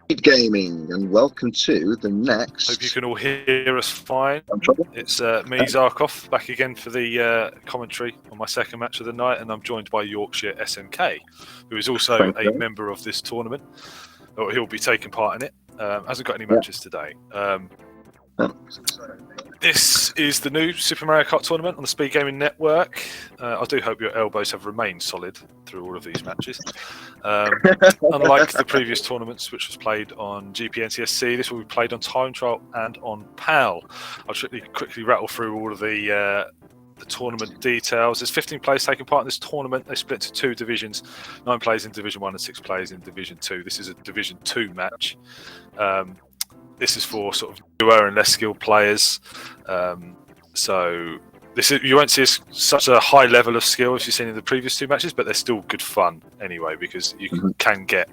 SpeedGaming, and welcome to the next. Hope you can all hear us fine. It's me, Zarkov, back again for the commentary on my second match of the night, and I'm joined by Yorkshire SNK, who is also a member of this tournament. Or he'll be taking part in it. Hasn't got any matches today. This is the new Super Mario Kart tournament on the SpeedGaming network. I do hope your elbows have remained solid through all of these matches. Unlike the previous tournaments, which was played on GP/NTSC, this will be played on Time Trial and on PAL. I'll quickly rattle through all of the tournament details. There's 15 players taking part in this tournament. They split into two divisions, 9 players in Division 1 and 6 players in Division 2. This is a Division 2 match. This is for sort of newer and less skilled players. So you won't see such a high level of skill as you've seen in the previous 2 matches, but they're still good fun anyway, because you can get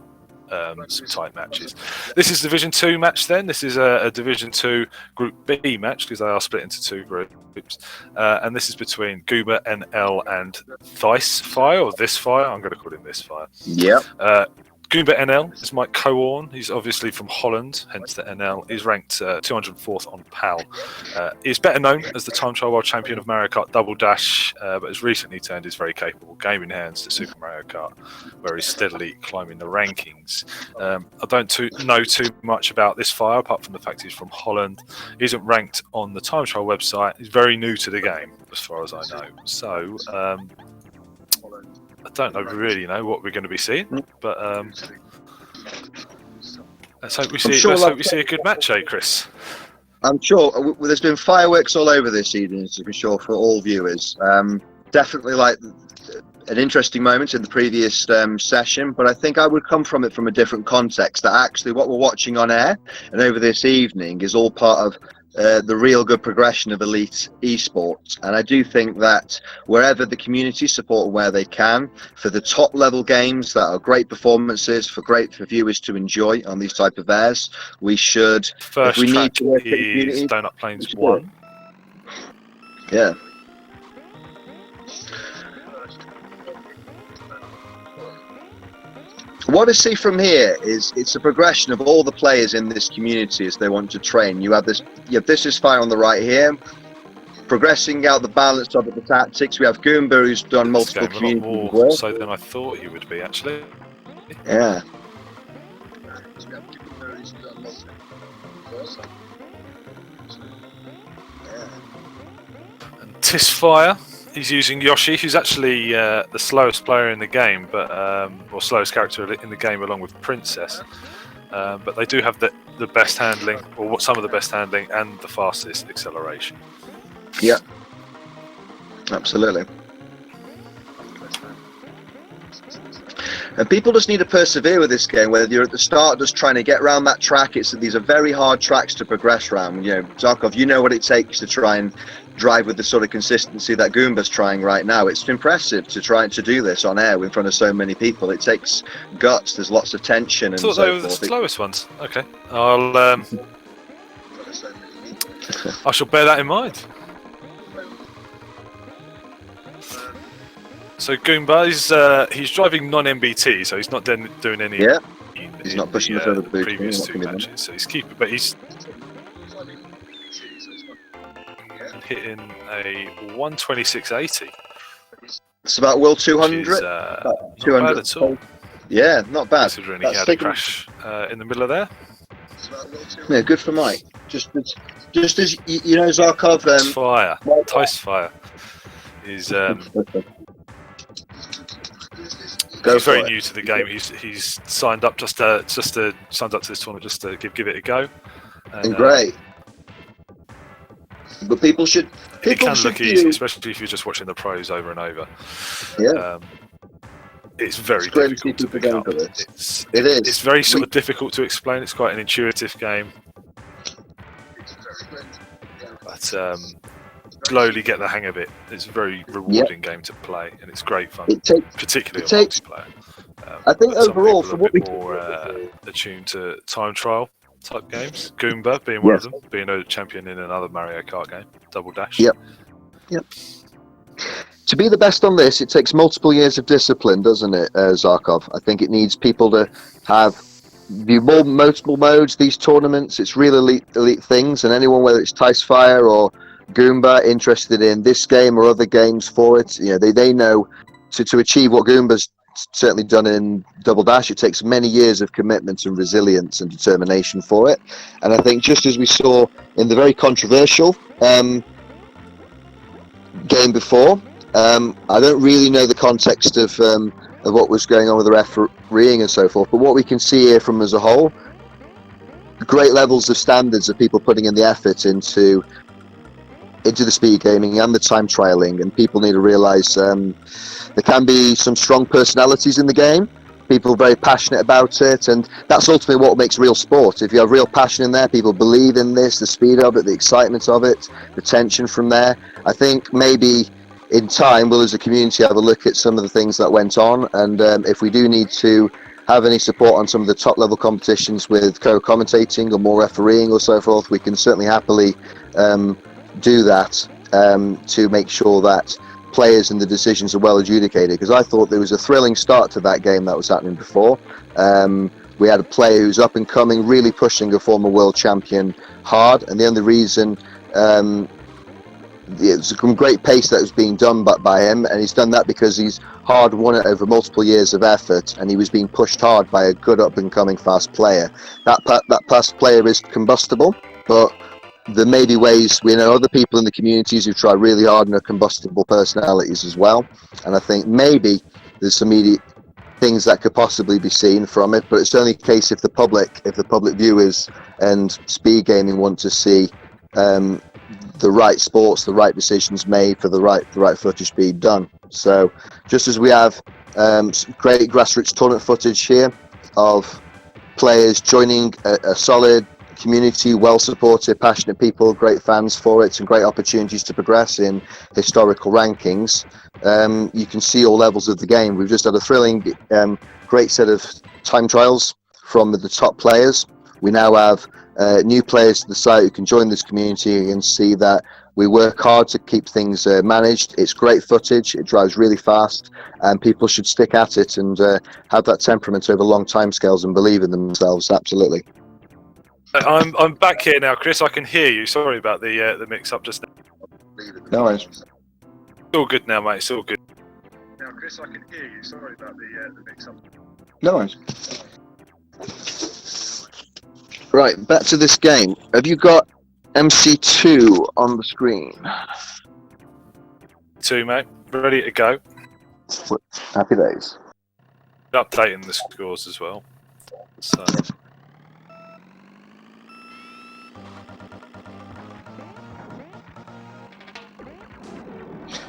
some tight matches. This is Division 2 match then. This is a Division 2 Group B match, because they are split into 2 groups. And this is between GoombaNL and ThijsFire, or ThijsFire. I'm going to call him ThijsFire. Yeah. GoombaNL is Mike Coorn. He's obviously from Holland, hence the NL. He's ranked 204th on PAL. He's better known as the time trial world champion of Mario Kart Double Dash, but has recently turned his very capable gaming hands to Super Mario Kart, where he's steadily climbing the rankings. I don't know too much about this fire, apart from the fact he's from Holland. He isn't ranked on the time trial website. He's very new to the game, as far as I know. So, I don't really know what we're going to be seeing, but let's hope we see a good match, Chris? I'm sure there's been fireworks all over this evening, to be sure, for all viewers. Definitely like an interesting moment in the previous session, but I think I would come from it from a different context, that actually what we're watching on air and over this evening is all part of the real good progression of elite esports. And I do think that wherever the community support where they can for the top level games that are great performances for viewers to enjoy on these type of airs, we should. First if we track need to work is Donut Plains 1. Yeah. What I see from here is it's a progression of all the players in this community as they want to train. You have ThijsFire on the right here, progressing out the balance of the tactics. We have Goomba, who's done multiple community more work. So than I thought he would be, actually. Yeah. And ThijsFire. He's using Yoshi, who's actually the slowest player in the game, but or slowest character in the game, along with Princess. But they do have the best handling, or some of the best handling, and the fastest acceleration. Yeah, absolutely. And people just need to persevere with this game. Whether you're at the start just trying to get around that track, these are very hard tracks to progress around. You know, Zarkov, you know what it takes to try and drive with the sort of consistency that Goomba's trying right now. It's impressive to try to do this on air in front of so many people. It takes guts. There's lots of tension. And I thought they were the slowest ones. Okay, I shall bear that in mind. So Goomba, he's driving non-MBT, so he's not doing any. Yeah. He's not pushing the previous 2 matches, so he's keeping, but he's hitting a 126.80. It's about World 200. Not bad at all. Yeah, not bad. Considering he had a crash in the middle of there. Yeah, good for Mike. Just as you know, Zarkov. ThijsFire is. He's very new to the game. He's signed up signed up to this tournament just to give it a go. And great. But people should. It can look easy, especially if you're just watching the pros over and over. Yeah. It's very difficult to pick up. It is. It's very sort of difficult to explain. It's quite an intuitive game. But slowly get the hang of it. It's a very rewarding game to play, and it's great fun, particularly on multiplayer. I think overall, for what we more attuned to time trial type games. Goomba being one of them, being a champion in another Mario Kart game, Double Dash. Yep. to be the best on this, it takes multiple years of discipline, doesn't it, Zarkov? I think it needs people to have multiple modes, these tournaments. It's really elite things, and anyone, whether it's ThijsFire or Goomba, interested in this game or other games for it, they know to achieve what Goomba's certainly done in Double Dash, it takes many years of commitment and resilience and determination for it. And I think just as we saw in the very controversial game before, I don't really know the context of what was going on with the refereeing and so forth, but what we can see here from as a whole, great levels of standards of people putting in the effort into the speed gaming and the time trialing, and people need to realize there can be some strong personalities in the game, people very passionate about it, and that's ultimately what makes real sport. If you have real passion in there, people believe in this, the speed of it, the excitement of it, the tension from there. I think maybe in time we'll, as a community, have a look at some of the things that went on, and if we do need to have any support on some of the top level competitions with co-commentating or more refereeing or so forth, we can certainly happily do that to make sure that players and the decisions are well adjudicated, because I thought there was a thrilling start to that game that was happening before. We had a player who's up and coming, really pushing a former world champion hard, and the only reason it's a great pace that was being done by him, and he's done that because he's hard won it over multiple years of effort, and he was being pushed hard by a good up and coming fast player. That fast player is combustible, but there may be ways, we know other people in the communities who try really hard and are combustible personalities as well, and I think maybe there's some immediate things that could possibly be seen from it, but it's only a case if the public viewers and speed gaming want to see the right sports, the right decisions made for the right footage being done. So just as we have great grassroots tournament footage here of players joining a solid community, well supported, passionate people, great fans for it, and great opportunities to progress in historical rankings, you can see all levels of the game. We've just had a thrilling, great set of time trials from the top players. We now have new players to the site who can join this community and see that we work hard to keep things managed. It's great footage, it drives really fast, and people should stick at it and have that temperament over long time scales and believe in themselves. Absolutely. I'm back here now, Chris. I can hear you. Sorry about the mix-up just now. No worries. It's all good now, mate. It's all good. Now, Chris, I can hear you. Sorry about the mix-up. No worries. Right, back to this game. Have you got MC2 on the screen? 2, mate. Ready to go. Happy days. Updating the scores as well. So.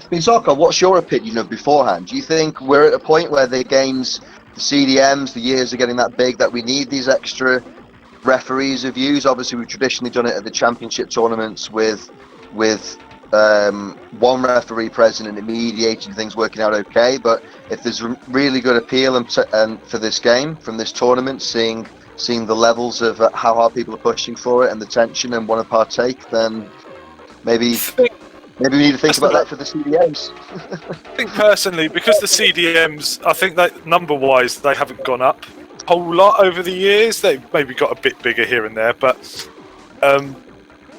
Zarkov, what's your opinion of beforehand? Do you think we're at a point where the games, the CDMs, the years are getting that big that we need these extra referees reviews? Obviously, we've traditionally done it at the championship tournaments with one referee present and mediating things working out okay. But if there's really good appeal and for this game from this tournament, seeing the levels of how hard people are pushing for it and the tension and want to partake, then maybe we need to think about that for the CDMs. I think personally, because the CDMs, I think that number-wise, they haven't gone up a whole lot over the years. They've maybe got a bit bigger here and there, but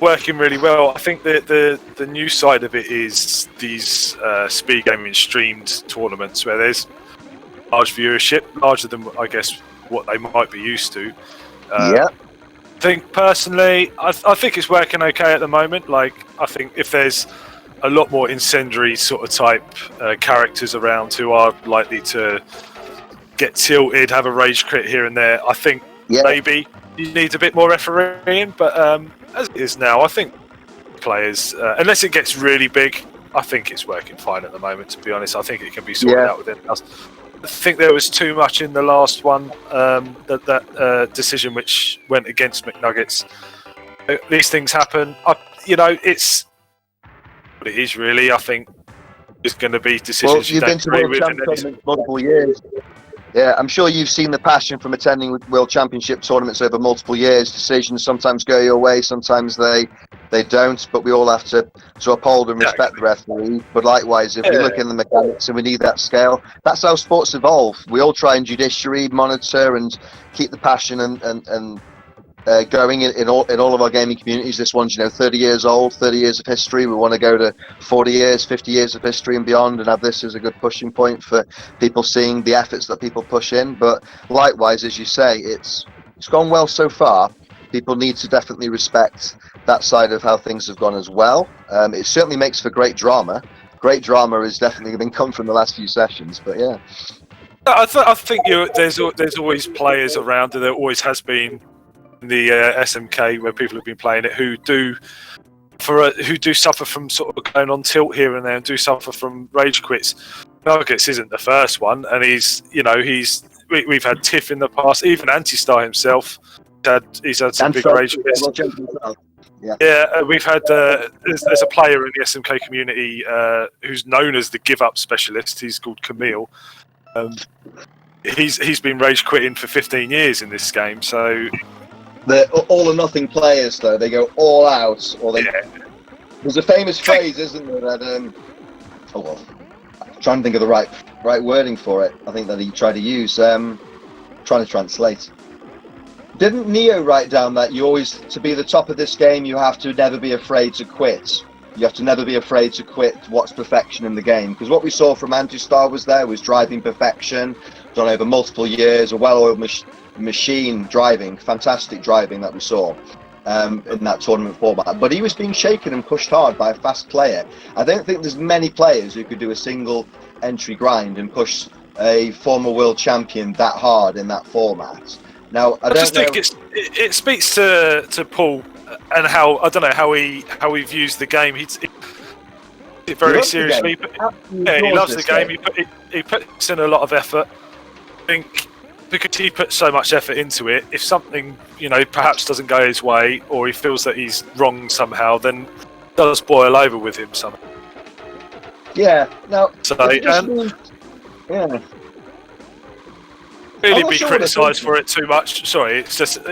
working really well. I think the new side of it is these speed gaming streamed tournaments where there's large viewership, larger than, I guess, what they might be used to. Yeah. I think personally, I think it's working okay at the moment. Like, I think if there's a lot more incendiary sort of type characters around who are likely to get tilted, have a rage crit here and there, I think maybe you need a bit more refereeing. But as it is now, I think players, unless it gets really big, I think it's working fine at the moment, to be honest. I think it can be sorted out within us. I think there was too much in the last one, that decision which went against McNuggets. These things happen. It's what it is, really. I think there's going to be decisions you don't agree with. Multiple years. Yeah, I'm sure you've seen the passion from attending World Championship tournaments over multiple years. Decisions sometimes go your way, sometimes they don't, but we all have to uphold and respect the referee. But likewise, if we look in the mechanics and we need that scale, that's how sports evolve. We all try and judiciary monitor and keep the passion and going in all of our gaming communities. This one's 30 years old, 30 years of history. We want to go to 40 years, 50 years of history and beyond, and have this as a good pushing point for people seeing the efforts that people push in. But likewise, as you say, it's gone well so far. People need to definitely respect that side of how things have gone as well. It certainly makes for great drama. Great drama has definitely been come from the last few sessions, but yeah. I think there's always players around, and there always has been in the SMK where people have been playing it who do suffer from sort of going on tilt here and there, and do suffer from rage quits. Nuggets isn't the first one, and we've had Tiff in the past, even Anti-Star himself. He's had some big rage quits. Yeah, we've had there's a player in the SMK community who's known as the give up specialist. He's called Camille. He's been rage quitting for 15 years in this game, so. The all or nothing players, though, they go all out, or they. Yeah. There's a famous phrase, isn't there? That I'm trying to think of the right wording for it. I think that he tried to use. Trying to translate. Didn't Neo write down that to be the top of this game, you have to never be afraid to quit? You have to never be afraid to quit what's perfection in the game. Because what we saw from Anti-Star was driving perfection, done over multiple years, a well-oiled machine driving, fantastic driving that we saw in that tournament format. But he was being shaken and pushed hard by a fast player. I don't think there's many players who could do a single entry grind and push a former world champion that hard in that format. Now, I just think it speaks to Paul and how he views the game. He's very seriously. He loves the game. He puts in a lot of effort. I think because he puts so much effort into it, if something perhaps doesn't go his way, or he feels that he's wrong somehow, then it does boil over with him somehow. Yeah. Now, really be criticised for it too much. Sorry, it's just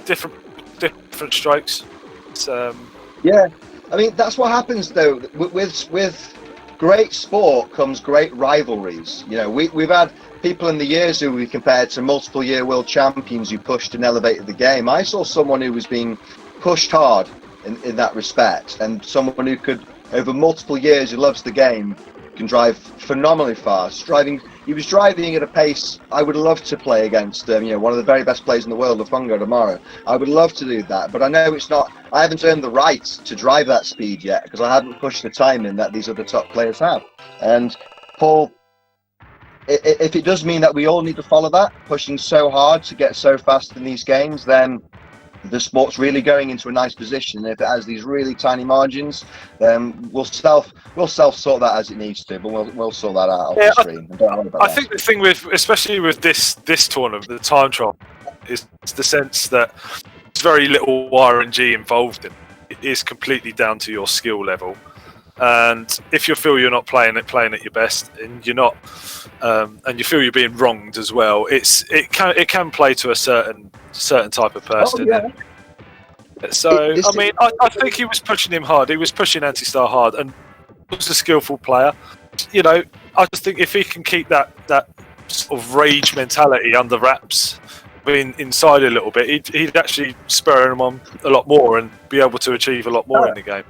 different strokes. Yeah, I mean that's what happens though. With great sport comes great rivalries. We've had people in the years who we compared to multiple year world champions who pushed and elevated the game. I saw someone who was being pushed hard in that respect, and someone who could, over multiple years, who loves the game, can drive phenomenally fast. He was driving at a pace I would love to play against. One of the very best players in the world, Lafungo, tomorrow. I would love to do that, but I know it's not. I haven't earned the right to drive that speed yet because I haven't pushed the time in that these other top players have. And Paul, if it does mean that we all need to follow that, pushing so hard to get so fast in these games, then the sport's really going into a nice position. And if it has these really tiny margins, then we'll self sort that as it needs to, but we'll sort that out off the screen. I think the thing especially with this tournament, the time trial, is the sense that there's very little RNG involved in it. It is completely down to your skill level. And if you feel you're not playing at your best, and you're not, and you feel you're being wronged as well, it can play to a certain type of person. Oh, yeah. So I think he was pushing him hard. He was pushing Anti-Star hard, and he was a skillful player. I just think if he can keep that sort of rage mentality under wraps, being inside a little bit, he'd actually spur him on a lot more and be able to achieve a lot more in the game.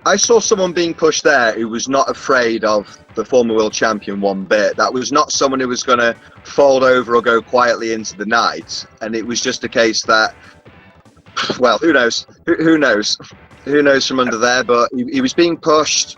I saw someone being pushed there who was not afraid of the former world champion one bit. That was not someone who was going to fold over or go quietly into the night. And it was just a case that, well, who knows? Who knows? Who knows from under there? But he was being pushed.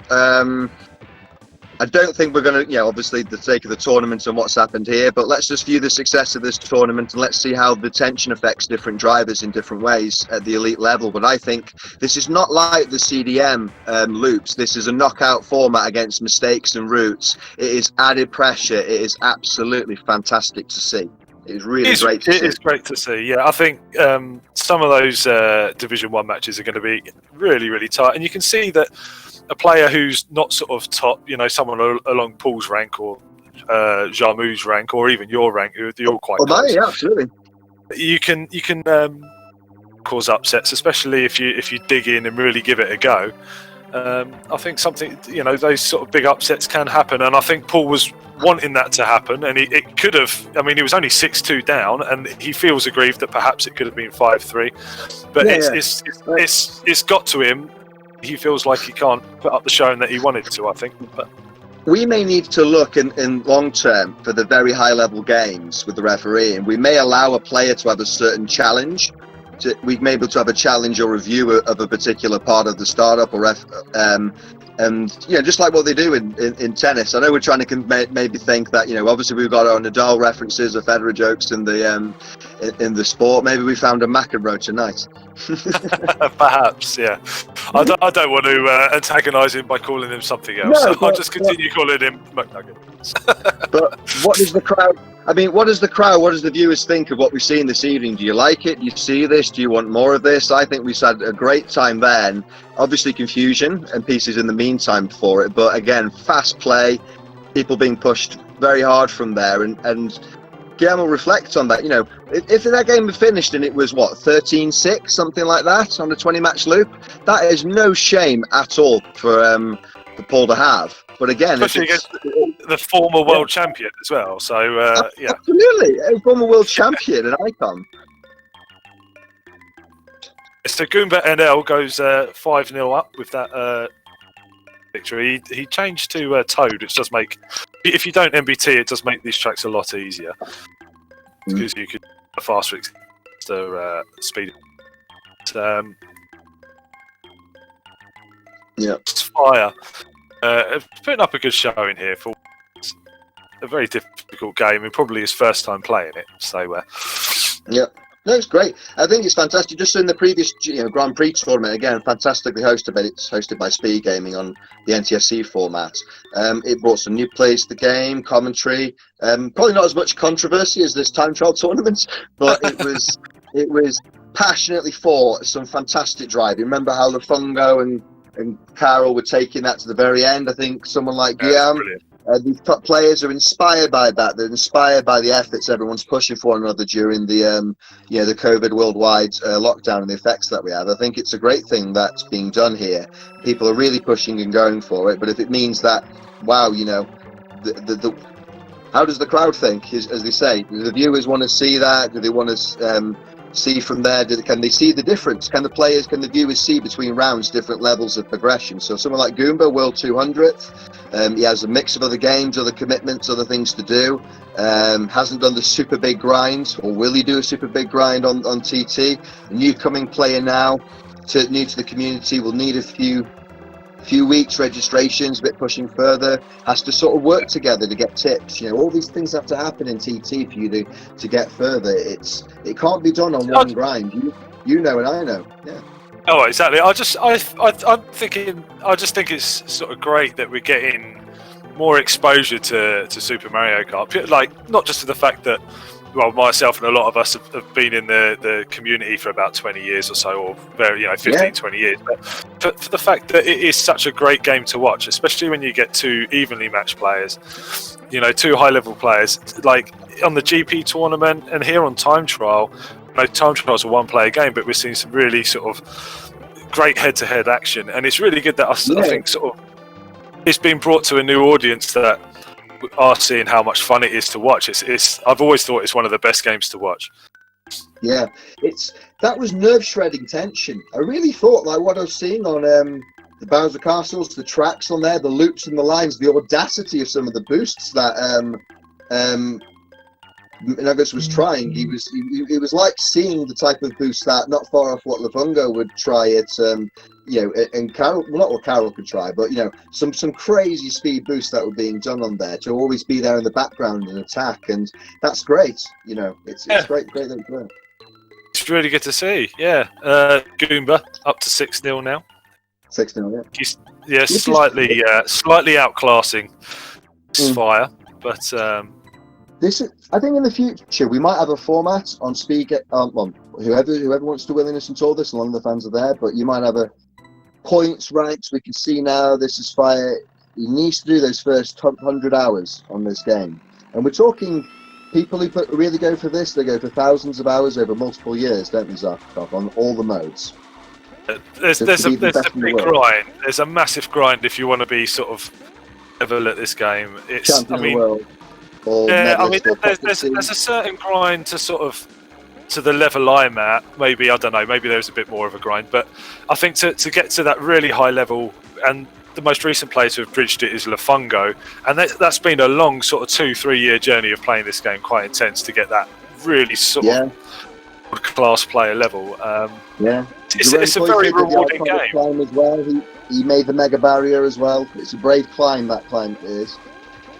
I don't think we're going to, obviously the sake of the tournament and what's happened here, but let's just view the success of this tournament and let's see how the tension affects different drivers in different ways at the elite level. But I think this is not like the CDM loops. This is a knockout format against mistakes and routes. It is added pressure. It is absolutely fantastic to see. It is really great to see. It is great to see, yeah. I think some of those Division 1 matches are going to be really, really tight. And you can see that a player who's not sort of top, someone along Paul's rank or Jarmu's rank or even your rank, you're all quite Oh, close. yeah, absolutely. You can cause upsets, especially if you dig in and really give it a go. I think something, those sort of big upsets can happen, and I think Paul was wanting that to happen, and it could have. I mean, he was only 6-2 down, and he feels aggrieved that perhaps it could have been 5-3. But it's got to him. He feels like he can't put up the showing that he wanted to, I think. But we may need to look in long term for the very high level games with the referee, and we may allow a player to have a certain challenge. We may be able to have a challenge or review of a particular part of the startup or and just like what they do in tennis. I know we're trying to maybe think that obviously we've got our Nadal references or Federer jokes in the sport. Maybe we found a McEnroe tonight. Perhaps, yeah. I don't want to antagonise him by calling him something else. No, so I'll just continue calling him McNugget. But what does the crowd? I mean, what does the viewers think of what we've seen this evening? Do you like it? Do you see this? Do you want more of this? I think we've had a great time then. Obviously confusion and pieces in the meantime for it, but again, fast play, people being pushed very hard from there, and Guillermo reflects on that. If that game had finished and it was 13-6, something like that on a 20-match loop, that is no shame at all for Paul to have. But again, especially against the former world champion as well. So absolutely, a former world champion, an icon. So GoombaNL goes 5-0 up with that victory. He changed to Toad, which does make, if you don't MBT, it does make these tracks a lot easier because you could faster speed. ThijsFire putting up a good showing here for a very difficult game and probably his first time playing it. So no, it's great. I think it's fantastic. Just in the previous Grand Prix tournament, again, fantastically hosted, but it's hosted by SpeedGaming on the NTSC format. It brought some new players to the game, commentary. Probably not as much controversy as this time trial tournament, but it was passionately for some fantastic driving. Remember how Lafungo and Carol were taking that to the very end. I think someone like Guillaume. These top players are inspired by that. They're inspired by the efforts everyone's pushing for one another during the the COVID worldwide lockdown and the effects that we have. I think it's a great thing that's being done here. People are really pushing and going for it. But if it means that, wow, how does the crowd think? As they say, do the viewers want to see that? Do they want to see from there? Can they see the difference? Can the viewers see between rounds different levels of progression? So someone like Goomba, World 200th, he has a mix of other games, other commitments, other things to do. Hasn't done the super big grind, or will he do a super big grind on TT? A new coming player now, new to the community, will need a few weeks, registrations, a bit pushing further, has to sort of work together to get tips. All these things have to happen in TT for you to get further. It can't be done on one grind. You know, and I know. Yeah. Oh, exactly. I just think it's sort of great that we're getting more exposure to Super Mario Kart. Like, not just for the fact that, well, myself and a lot of us have been in the community for about 20 years or so, or 20 years. But for the fact that it is such a great game to watch, especially when you get two evenly matched players, two high-level players, like on the GP tournament and here on Time Trial. Time Trial's a one-player game, but we're seeing some really sort of great head-to-head action, and it's really good that I think sort of it's been brought to a new audience that are seeing how much fun it is to watch. I've always thought it's one of the best games to watch. Yeah, that was nerve-shredding tension. I really thought, like, what I was seeing on the Bowser Castles, the tracks on there, the loops and the lines, the audacity of some of the boosts that Nuggets was trying. It was like seeing the type of boost that not far off what Lafungo would try at and Carol, well, not what Carol could try, but some crazy speed boosts that were being done on there to always be there in the background and attack, and that's great. It's great that it's there. It's really good to see. Yeah, Goomba up to 6-0 now. 6-0, yeah. Slightly outclassing ThijsFire, but. I think in the future we might have a format on whoever wants to willingness and all this, along the fans are there, but you might have a points ranks. We can see now ThijsFire, he needs to do those first 100 hours on this game. And we're talking people who really go for this, they go for thousands of hours over multiple years, don't they, Zarkov, on all the modes. There's a big grind. There's a massive grind if you want to be sort of level at this game. It's Champion of the world. There's a certain grind to sort of to the level I'm at. Maybe, I don't know, maybe there's a bit more of a grind, but I think to get to that really high level, and the most recent players who have bridged it is Lafungo, and that's been a long sort of 2-3 year journey of playing this game, quite intense, to get that really sort of class player level. It's a very rewarding game. Climb as well. He made the mega barrier as well. It's a brave climb, that climb is.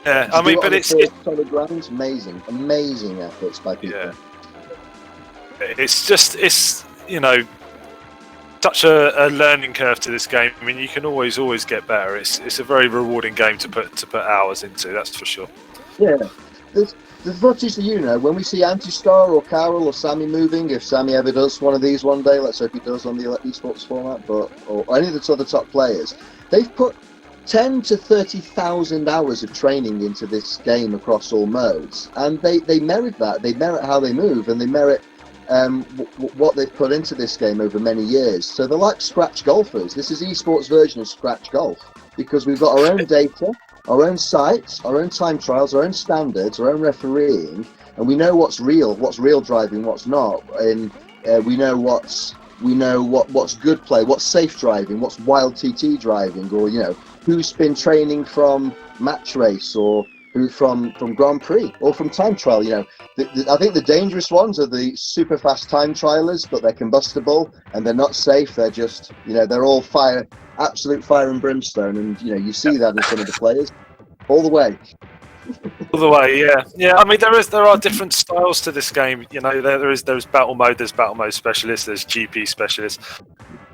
Yeah, I mean, but it's solid ground. Amazing efforts by people. Yeah. It's you know, such a learning curve to this game. I mean, you can always get better. It's a very rewarding game to put hours into. That's for sure. Yeah, there's footage that, you know, when we see Anti-Star or Carol or Sammy moving, if Sammy ever does one of these one day, let's hope he does on the esports format, or any of the other top players, they've put 10 to 30,000 hours of training into this game across all modes, and they merit that. They merit how they move, and they merit what they've put into this game over many years. So they're like scratch golfers. This is esports version of scratch golf, because we've got our own data, our own sites, our own time trials, our own standards, our own refereeing, and we know what's real driving, what's not, and we know what's good play, what's safe driving, what's wild TT driving, or, you know, who's been training from match race, or who from Grand Prix, or from time trial. You know, I think the dangerous ones are the super fast time trialers, but they're combustible and they're not safe. They're just, you know, they're all absolute fire and brimstone, and, you know, you see that in some of the players all the way. All the way, yeah. I mean, there are different styles to this game. You know, there's battle mode, there's battle mode specialists, there's GP specialists,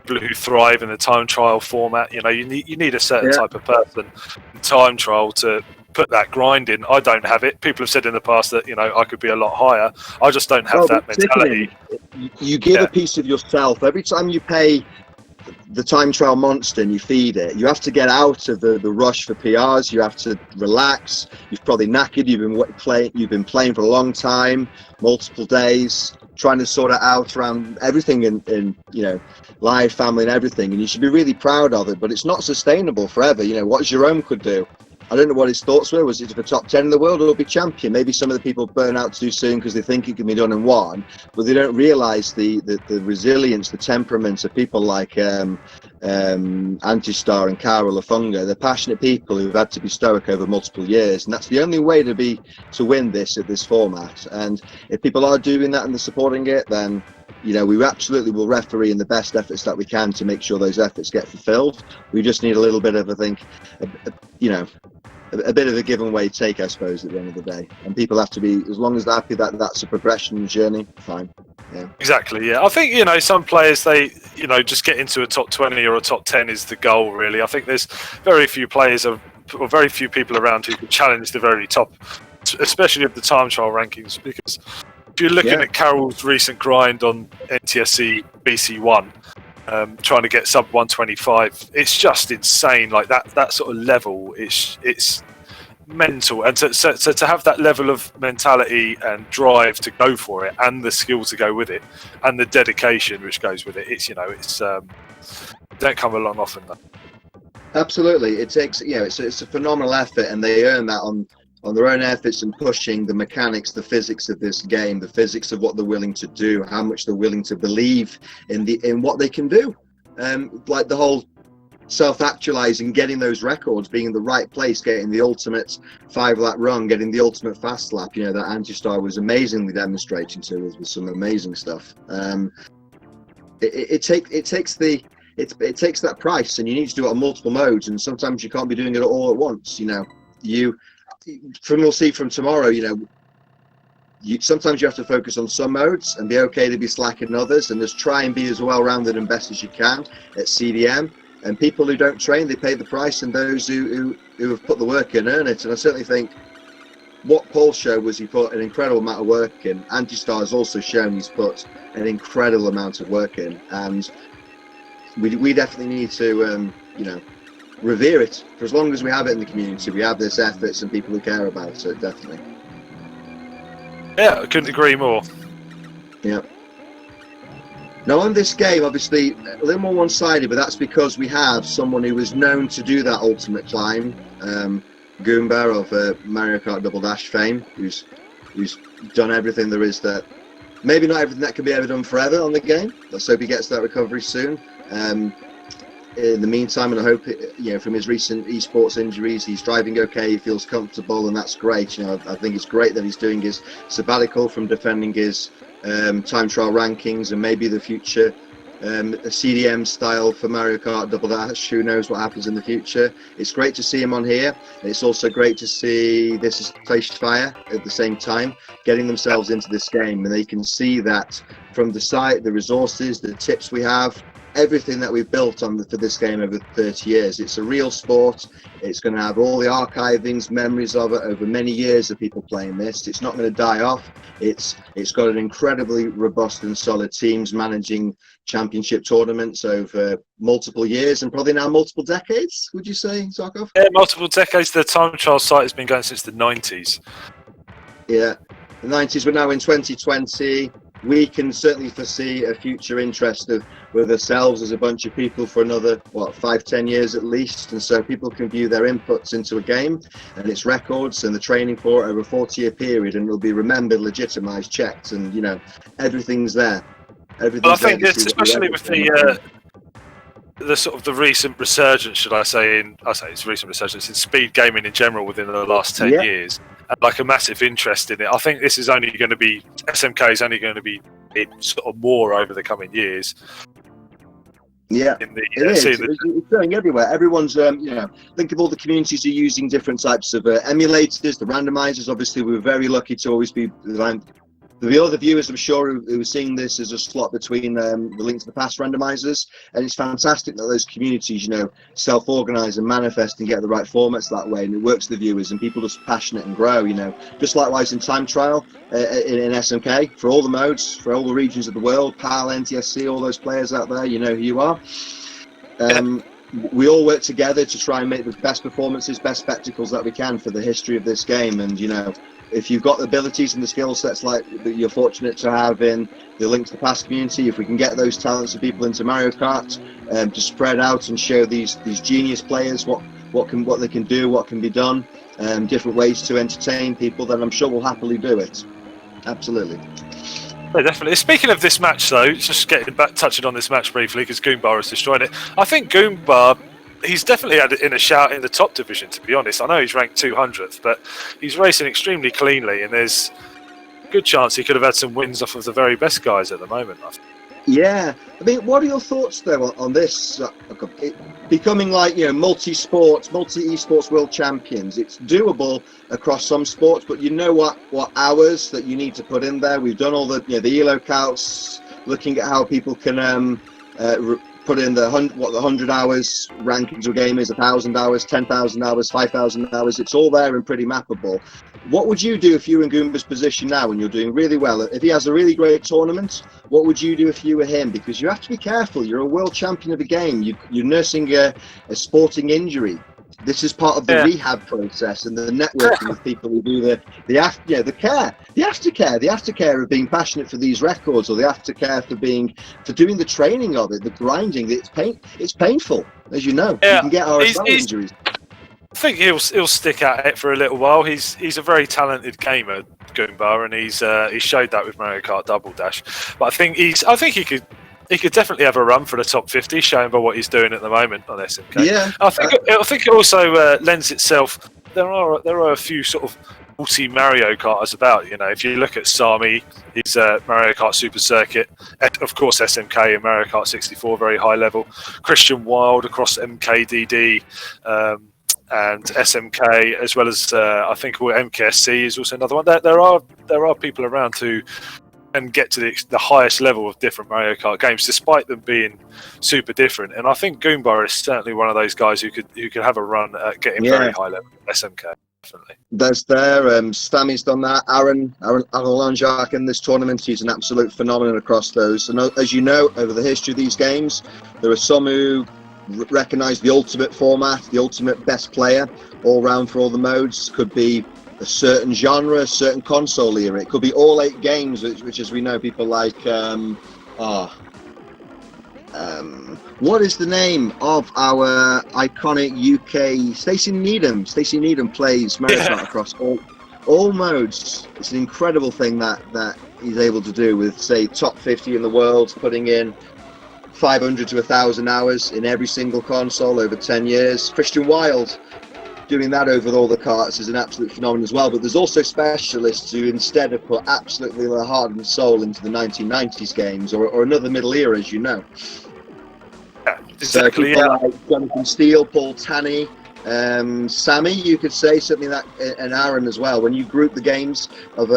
people who thrive in the time trial format. You know, you need a certain type of person in time trial to put that grind in. I don't have it. People have said in the past that, you know, I could be a lot higher. I just don't have that mentality. You give a piece of yourself every time you pay the time trial monster and you feed it. You have to get out of the rush for PRs. You have to relax. You've probably knackered. You've been playing for a long time, multiple days, trying to sort it out around everything in you know, life, family, and everything. And you should be really proud of it. But it's not sustainable forever. You know what Jerome could do. I don't know what his thoughts were. Was it for top 10 in the world, or will be champion? Maybe some of the people burn out too soon because they think it can be done in one, but they don't realise the resilience, the temperaments of people like Anti-Star and Carol Lafunga. They're passionate people who've had to be stoic over multiple years, and that's the only way to win this at this format. And if people are doing that and they're supporting it, then, you know, we absolutely will referee in the best efforts that we can to make sure those efforts get fulfilled. We just need a little bit of, I think, you know, a bit of a give and away take, I suppose, at the end of the day. And people have to be, as long as they're happy that that's a progression journey, fine. Yeah. Exactly, yeah. I think, you know, some players, they, you know, just get into a top 20 or a top 10 is the goal, really. I think there's very few players or very few people around who can challenge the very top, especially of the time trial rankings, because if you're looking at Carol's recent grind on NTSC BC1, trying to get sub 125, it's just insane. Like that sort of level, it's mental. And to have that level of mentality and drive to go for it, and the skill to go with it, and the dedication which goes with it, it's, you know, it's don't come along often, though. Absolutely, it takes, you know, it's a phenomenal effort, and they earn that on their own efforts and pushing the mechanics, the physics of this game, the physics of what they're willing to do, how much they're willing to believe in what they can do. Like the whole self-actualizing, getting those records, being in the right place, getting the ultimate 5-lap run, getting the ultimate fast lap, you know, that Anti-Star was amazingly demonstrating to us with some amazing stuff. It takes that price, and you need to do it on multiple modes, and sometimes you can't be doing it all at once. You know, we'll see from tomorrow, you know, sometimes you have to focus on some modes and be okay to be slack in others, and just try and be as well-rounded and best as you can at CDM. And people who don't train, they pay the price, and those who have put the work in earn it. And I certainly think what Paul showed was he put an incredible amount of work in. Anti-Star has also shown he's put an incredible amount of work in, and we definitely need to, you know, revere it for as long as we have it in the community. We have this efforts and people who care about it, definitely. Yeah, I couldn't agree more. Yeah. Now on this game, obviously a little more one-sided, but that's because we have someone who is known to do that ultimate climb, Goomba of Mario Kart Double Dash fame, who's done everything there is that. Maybe not everything that can be ever done forever on the game. Let's hope he gets that recovery soon. In the meantime, and I hope from his recent esports injuries, he's driving okay, he feels comfortable, and that's great. I think it's great that he's doing his sabbatical from defending his time trial rankings and maybe the future a CDM style for Mario Kart Double Dash. Who knows what happens in the future? It's great to see him on here. It's also great to see this is ThijsFire at the same time getting themselves into this game, and they can see that from the site, the resources, the tips we have, everything that we've built for this game over 30 years. It's a real sport. It's going to have all the archivings, memories of it over many years of people playing this. It's not going to die off. It's got an incredibly robust and solid teams managing championship tournaments over multiple years and probably now multiple decades, would you say, Zarkov? Yeah, multiple decades. The time trial site has been going since the 90s. Yeah, the 90s. We're now in 2020. We can certainly foresee a future interest with ourselves as a bunch of people for another 5-10 years at least, and so people can view their inputs into a game and its records and the training for it over a 40-year period, and it'll be remembered, legitimized, checked, and everything's there. Well, I think it's especially with the sort of the recent resurgence, it's recent resurgence in speed gaming in general within the last 10 years, and like a massive interest in it. I think this is only going to be, SMK is only going to be in sort of more over the coming years. Yeah, it's going everywhere. Everyone's, think of all the communities who are using different types of emulators, the randomizers. Obviously, we were very lucky to always be the other viewers, I'm sure, who are seeing this as a slot between the Link to the Past randomizers, and it's fantastic that those communities, self-organize and manifest and get the right formats that way, and it works for the viewers, and people just passionate and grow. Just likewise in time trial in SMK, for all the modes, for all the regions of the world, PAL, NTSC, all those players out there, you know who you are. We all work together to try and make the best performances, best spectacles that we can for the history of this game, and if you've got the abilities and the skill sets like that you're fortunate to have in the Link to the Past community, if we can get those talented people into Mario Kart to spread out and show these genius players what they can do, what can be done, different ways to entertain people, then I'm sure we'll happily do it. Absolutely. Yeah, definitely. Speaking of this match, though, just touching on this match briefly because Goomba has destroyed it. I think Goomba, he's definitely had in a shout in the top division, to be honest. I know he's ranked 200th, but he's racing extremely cleanly, and there's a good chance he could have had some wins off of the very best guys at the moment. Yeah, I mean, what are your thoughts though on this becoming like multi-sports, multi-esports world champions? It's doable across some sports, but what hours that you need to put in there. We've done all the the elo counts, looking at how people can put in the 100 hours rankings of a game is, 1,000 hours, 10,000 hours, 5,000 hours. It's all there and pretty mappable. What would you do if you were in Goomba's position now and you're doing really well? If he has a really great tournament, what would you do if you were him? Because you have to be careful. You're a world champion of the game. You're nursing a sporting injury. This is part of the rehab process and the networking with people who do the aftercare of being passionate for these records, or the aftercare for doing the training of it, the grinding. It's painful, as you know. You can get RSL injuries. I think he'll stick at it for a little while. He's a very talented gamer, Goomba, and he showed that with Mario Kart Double Dash. But I think he could definitely have a run for the top 50, showing by what he's doing at the moment on SMK. Yeah, I think it also lends itself. There are a few sort of multi Mario Karters about. If you look at Sami, he's Mario Kart Super Circuit, of course SMK and Mario Kart 64, very high level. Christian Wild across MKDD. And SMK, as well as I think MKSC is also another one. There are people around who and get to the highest level of different Mario Kart games, despite them being super different. And I think Goomba is certainly one of those guys who could have a run at getting very high level SMK. Definitely. Stami's done that. Aaron Alanjak in this tournament, he's an absolute phenomenon across those. And as you know, over the history of these games, there are some who recognise the ultimate format, the ultimate best player all round for all the modes. Could be a certain genre, a certain console era. It could be all 8 games, which as we know, people like. What is the name of our iconic UK Stacey Needham? Stacey Needham plays Mario Kart across all modes. It's an incredible thing that he's able to do with, say, top 50 in the world, putting in 500 to 1,000 hours in every single console over 10 years. Christian Wilde doing that over all the karts is an absolute phenomenon as well. But there's also specialists who instead have put absolutely their heart and soul into the 1990s games or another middle era, as you know. Yeah, exactly. So people like Jonathan Steele, Paul Tanney, Sammy, you could say something that, and Aaron as well. When you group the games of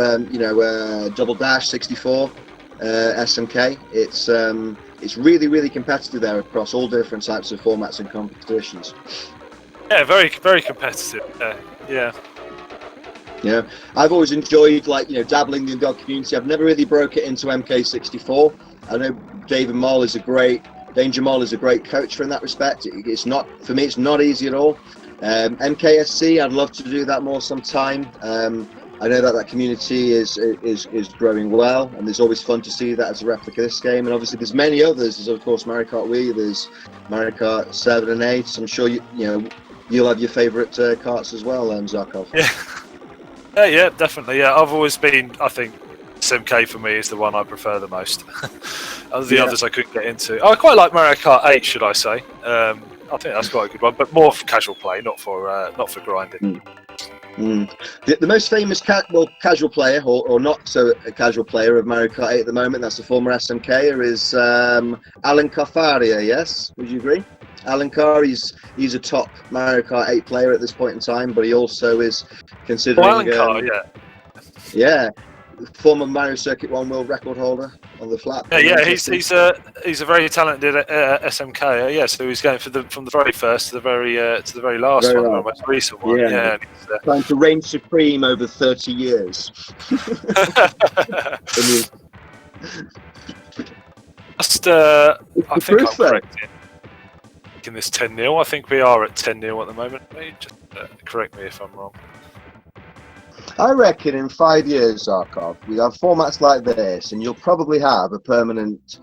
Double Dash 64, SMK, it's really, really competitive there across all different types of formats and competitions. Yeah, very, very competitive. Yeah. Yeah, I've always enjoyed dabbling in the odd community. I've never really broke it into MK64. I know Danger Moll is a great coach in that respect. It's not, for me, it's not easy at all. MKSC, I'd love to do that more sometime. I know that community is growing well, and it's always fun to see that as a replica of this game. And obviously, there's many others. There's of course Mario Kart Wii. There's Mario Kart 7 and 8. I'm sure you'll have your favourite karts as well, Zarkov. Yeah, definitely. Yeah, I've always been. I think SMK for me is the one I prefer the most. The others I couldn't get into. I quite like Mario Kart 8, should I say? I think that's quite a good one, but more for casual play, not for grinding. The most famous casual player, or not so casual player of Mario Kart 8 at the moment, that's the former SMKer, is Alan Carfaria, yes? Would you agree? Alan Carr, he's a top Mario Kart 8 player at this point in time, but he also is considering... Alan Carr, yeah. Yeah, former Mario Circuit 1 world record holder on the flat. Yeah, he's a very talented SMK. Yeah, so he's going from the very first to the very last one, the most recent one. Yeah, trying to reign supreme over 30 years. I think I'm correct in this 10-0. I think we are at 10-0 at the moment. Just correct me if I'm wrong. I reckon in 5 years, Zarkov, we have formats like this, and you'll probably have a permanent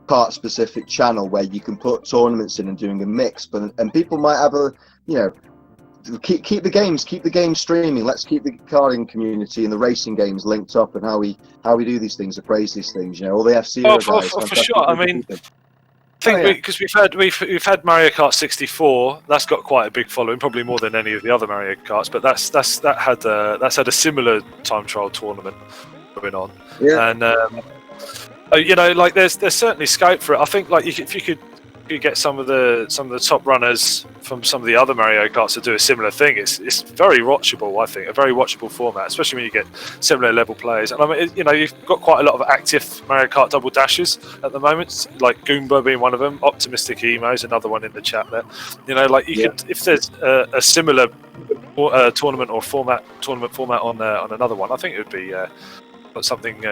kart-specific channel where you can put tournaments in and doing a mix. And people might have keep the games streaming. Let's keep the karting community and the racing games linked up, and how we do these things, appraise these things. All the F-Zero guys. For sure. I mean, I think because we've had Mario Kart 64, that's got quite a big following, probably more than any of the other Mario Karts. But that's had a similar time trial tournament going on. Yeah. And there's certainly scope for it. I think if you could get some of the top runners from some of the other Mario Karts to do a similar thing, it's very watchable. I think a very watchable format, especially when you get similar level players. And I mean, you've got quite a lot of active Mario Kart double dashes at the moment, like Goomba being one of them. Optimistic Emo's another one in the chat there. Could, if there's a similar tournament format on another one, I think it would be something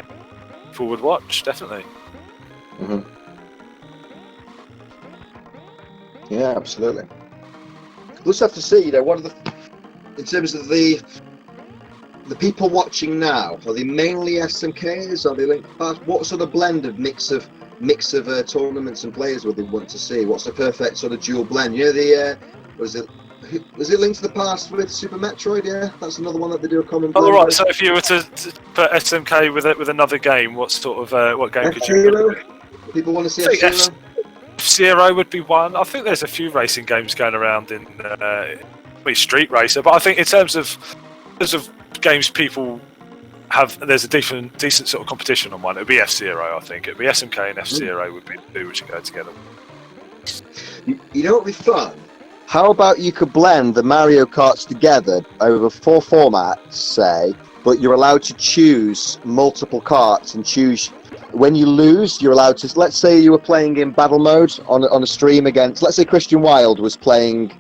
people would watch definitely. Mm-hmm. Yeah, absolutely. We'll just have to see, what are in terms of the people watching now, are they mainly SMKs? Are they linked past? What sort of blend of mix of tournaments and players would they want to see? What's the perfect sort of dual blend? Was it linked to the past with Super Metroid? Yeah, that's another one that they do a common blend. Oh, right. So if you were to put SMK with another game, what sort of what game could you put? People want to see F-Zero? F-Zero would be one. I think there's a few racing games going around in Street Racer, but I think in terms of games people have, there's a decent sort of competition on one. It would be F-Zero, I think. It would be SMK and F-Zero would be the two which go together. You know what would be fun? How about you could blend the Mario Karts together over 4 formats, say, but you're allowed to choose multiple karts and choose. When you lose, you're allowed to. Let's say you were playing in battle mode on a stream against. Let's say Christian Wilde was playing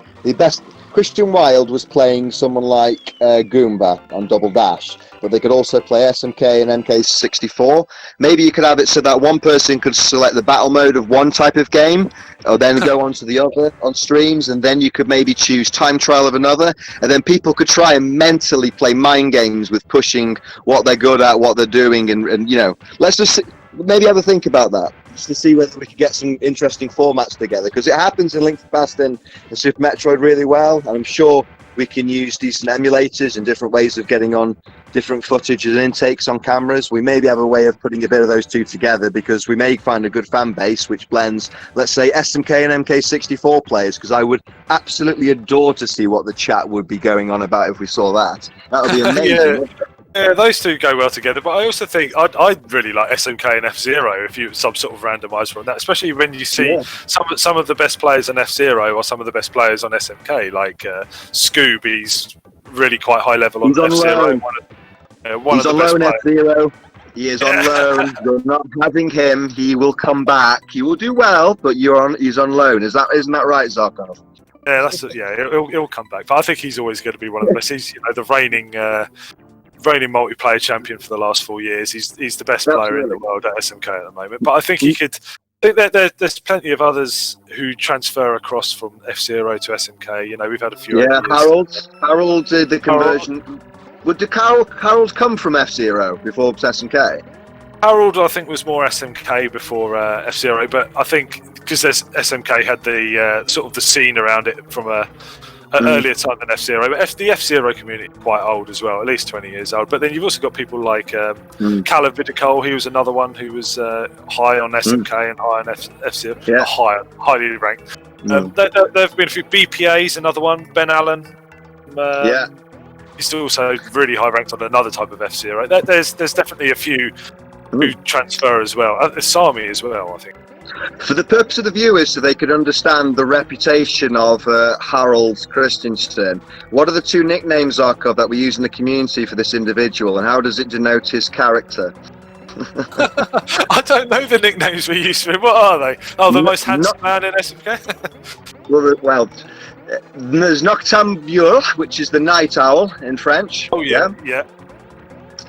Christian Wilde was playing someone like Goomba on Double Dash, but they could also play SMK and MK64. Maybe you could have it so that one person could select the battle mode of one type of game, or then go on to the other on streams, and then you could maybe choose time trial of another, and then people could try and mentally play mind games with pushing what they're good at, what they're doing, and you know, let's just maybe have a think about that, just to see whether we could get some interesting formats together, because it happens in Link to the Past and Super Metroid really well, and I'm sure we can use decent emulators and different ways of getting on different footage and intakes on cameras. We maybe have a way of putting a bit of those two together, because we may find a good fan base which blends, let's say, SMK and MK64 players, because I would absolutely adore to see what the chat would be going on about if we saw that. That would be amazing. Yeah, those two go well together, but I also think I'd really like SMK and F-Zero if you some sort of randomizer on that, especially when you see some of the best players on F-Zero or some of the best players on SMK, like Scoob. He's really quite high level on F-Zero. He's on loan, F-Zero. He is on loan. You're not having him. He will come back. He will do well, but he's on loan. Isn't that right, Zarkov? Yeah, he'll come back. But I think he's always going to be one of the best. He's the reigning multiplayer champion for the last 4 years. He's the best player in the world at SMK at the moment. But I think he could. I think there's plenty of others who transfer across from F-Zero to SMK. You know, we've had a few. Yeah, Harold did the conversion. Would Harold come from F-Zero before SMK? Harold, I think, was more SMK before F-Zero, but I think because SMK had the sort of the scene around it from an earlier time than F-Zero. But the F-Zero community is quite old as well, at least 20 years old. But then you've also got people like Callum Vidicole. He was another one who was high on SMK and high on F-Zero, highly ranked. There have been a few. BPA's another one. Ben Allen. He's also really high ranked on another type of F-Zero. There's definitely a few who transfer as well. Sami as well, I think. For the purpose of the viewers, so they could understand the reputation of Harold Christensen, what are the two nicknames, Zarkov, that we use in the community for this individual, and how does it denote his character? I don't know the nicknames we use for him. What are they? Oh, the most handsome man in SMK? well, there's Noctambule, which is the night owl in French. Oh, yeah.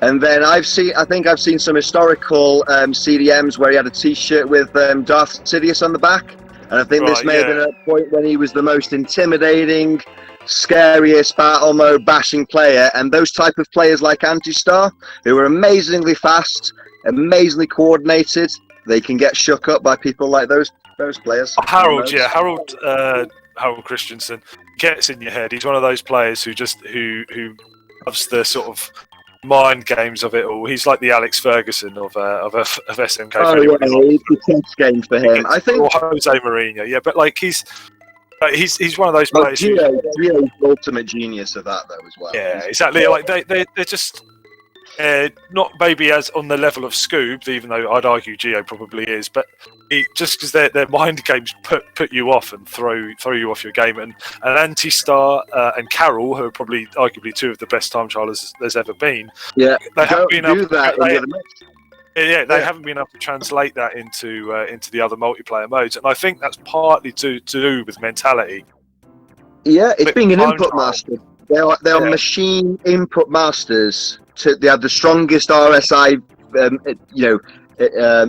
And then I think I've seen some historical CDMs where he had a T-shirt with Darth Sidious on the back, and I think this may have been a point when he was the most intimidating, scariest battle mode bashing player. And those type of players like Antistar, who are amazingly fast, amazingly coordinated, they can get shook up by people like those players. Harold Christensen gets in your head. He's one of those players who loves the sort of mind games of it all. He's like the Alex Ferguson of SMK. It's a tense game for him. I think, or Jose Mourinho. But like he's one of those players. Gio's ultimate genius of that though as well. Yeah, exactly. Like they're just not maybe as on the level of Scoob, even though I'd argue Gio probably is, but just because their mind games put you off and throw you off your game, and Antistar and Carol, who are probably arguably two of the best time trialers there's ever been. Yeah, they haven't been able to translate that into the other multiplayer modes, and I think that's partly to do with mentality. Yeah, it's being an input master. They are machine input masters. They have the strongest RSI,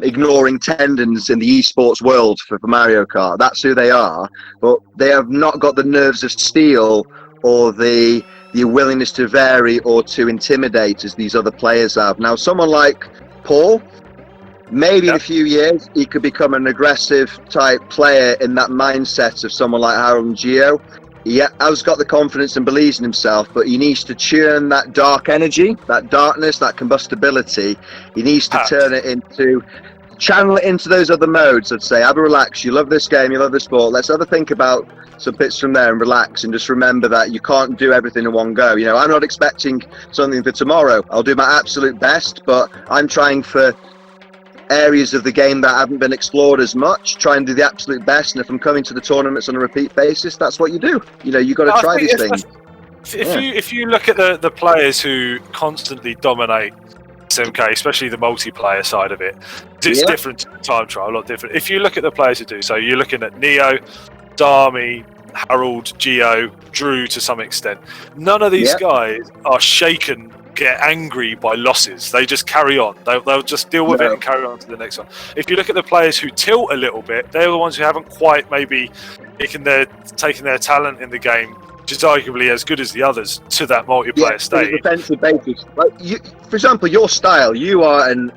ignoring tendons in the esports world for Mario Kart. That's who they are. But they have not got the nerves of steel or the willingness to vary or to intimidate as these other players have. Now, someone like Paul, maybe in a few years, he could become an aggressive type player in that mindset of someone like Harold and Gio. He has got the confidence and believes in himself, but he needs to churn that dark energy, that darkness, that combustibility. He needs to channel it into those other modes. I'd say, have a relax. You love this game, you love the sport. Let's have a think about some bits from there and relax, and just remember that you can't do everything in one go. You know, I'm not expecting something for tomorrow. I'll do my absolute best, but I'm trying for areas of the game that haven't been explored as much, try and do the absolute best, and if I'm coming to the tournaments on a repeat basis, that's what you do. You know, you've got to try these things. If you look at the players who constantly dominate SMK, especially the multiplayer side of it, it's different to the time trial, a lot different. If you look at the players who do, so you're looking at Neo, Dami, Harold, Gio, Drew to some extent, none of these guys are shaken get angry by losses. They just carry on. They'll just deal with it and carry on to the next one. If you look at the players who tilt a little bit, they're the ones who haven't quite maybe taken their talent in the game, which is arguably as good as the others, to that multiplayer stage. Defensive basis. Like for example, your style, you are an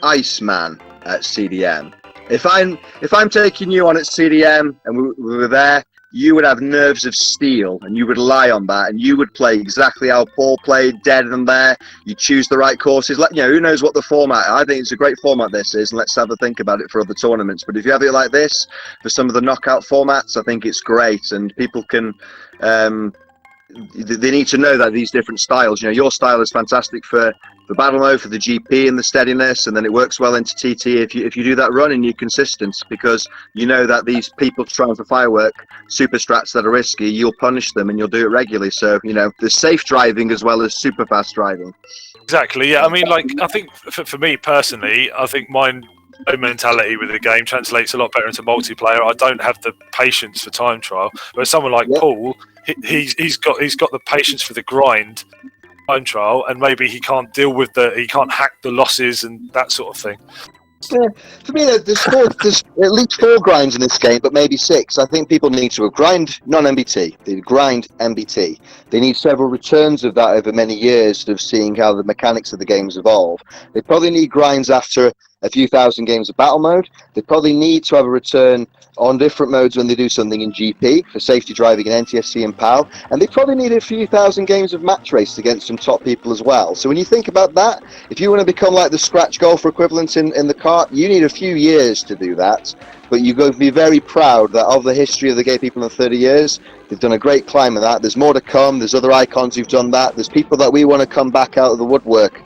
Iceman at CDM. If I'm taking you on at CDM and we were there, you would have nerves of steel and you would rely on that, and you would play exactly how Paul played, dead and there. You choose the right courses. Like, who knows what the format. I think it's a great format this is, and let's have a think about it for other tournaments. But if you have it like this for some of the knockout formats, I think it's great, and people can they need to know that these different styles. Your style is fantastic for battle mode, for the GP and the steadiness, and then it works well into TT if you do that run and you're consistent, because you know that these people trying for firework super strats that are risky, you'll punish them and you'll do it regularly. So there's safe driving as well as super fast driving. Exactly. Yeah. I mean, like, I think for me personally, I think my mentality with the game translates a lot better into multiplayer. I don't have the patience for time trial, but someone like Paul, he's got the patience for the grind time trial, and maybe he can't hack the losses and that sort of thing. Yeah, for me, there's at least 4 grinds in this game, but maybe 6. I think people need to grind non-MBT. They grind MBT. They need several returns of that over many years of seeing how the mechanics of the games evolve. They probably need grinds after a few thousand games of battle mode. They probably need to have a return on different modes when they do something in GP for safety driving and NTSC and PAL, and they probably need a few thousand games of match race against some top people as well. So when you think about that, if you want to become like the scratch golfer equivalent in the Kart, you need a few years to do that, but you've got to be very proud that of the history of the gay people in 30 years, they've done a great climb of that. There's more to come. There's other icons who've done that. There's people that we want to come back out of the woodwork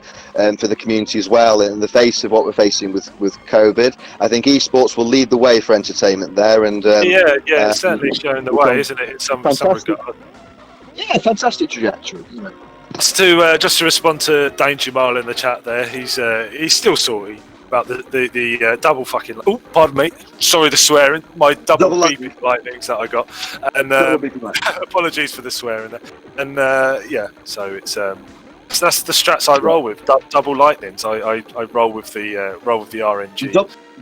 for the community as well, in the face of what we're facing with COVID. I think esports will lead the way for entertainment there, and it's certainly showing the way, isn't it, in some regard. Yeah, fantastic trajectory. Just to respond to Danger Mile in the chat there, he's still salty about the double fucking. Oh, pardon me. Sorry, the swearing. My double beeping lightnings that I got, and apologies for the swearing there. And so it's. So that's the strats I roll with. Double lightnings. I roll with the RNG.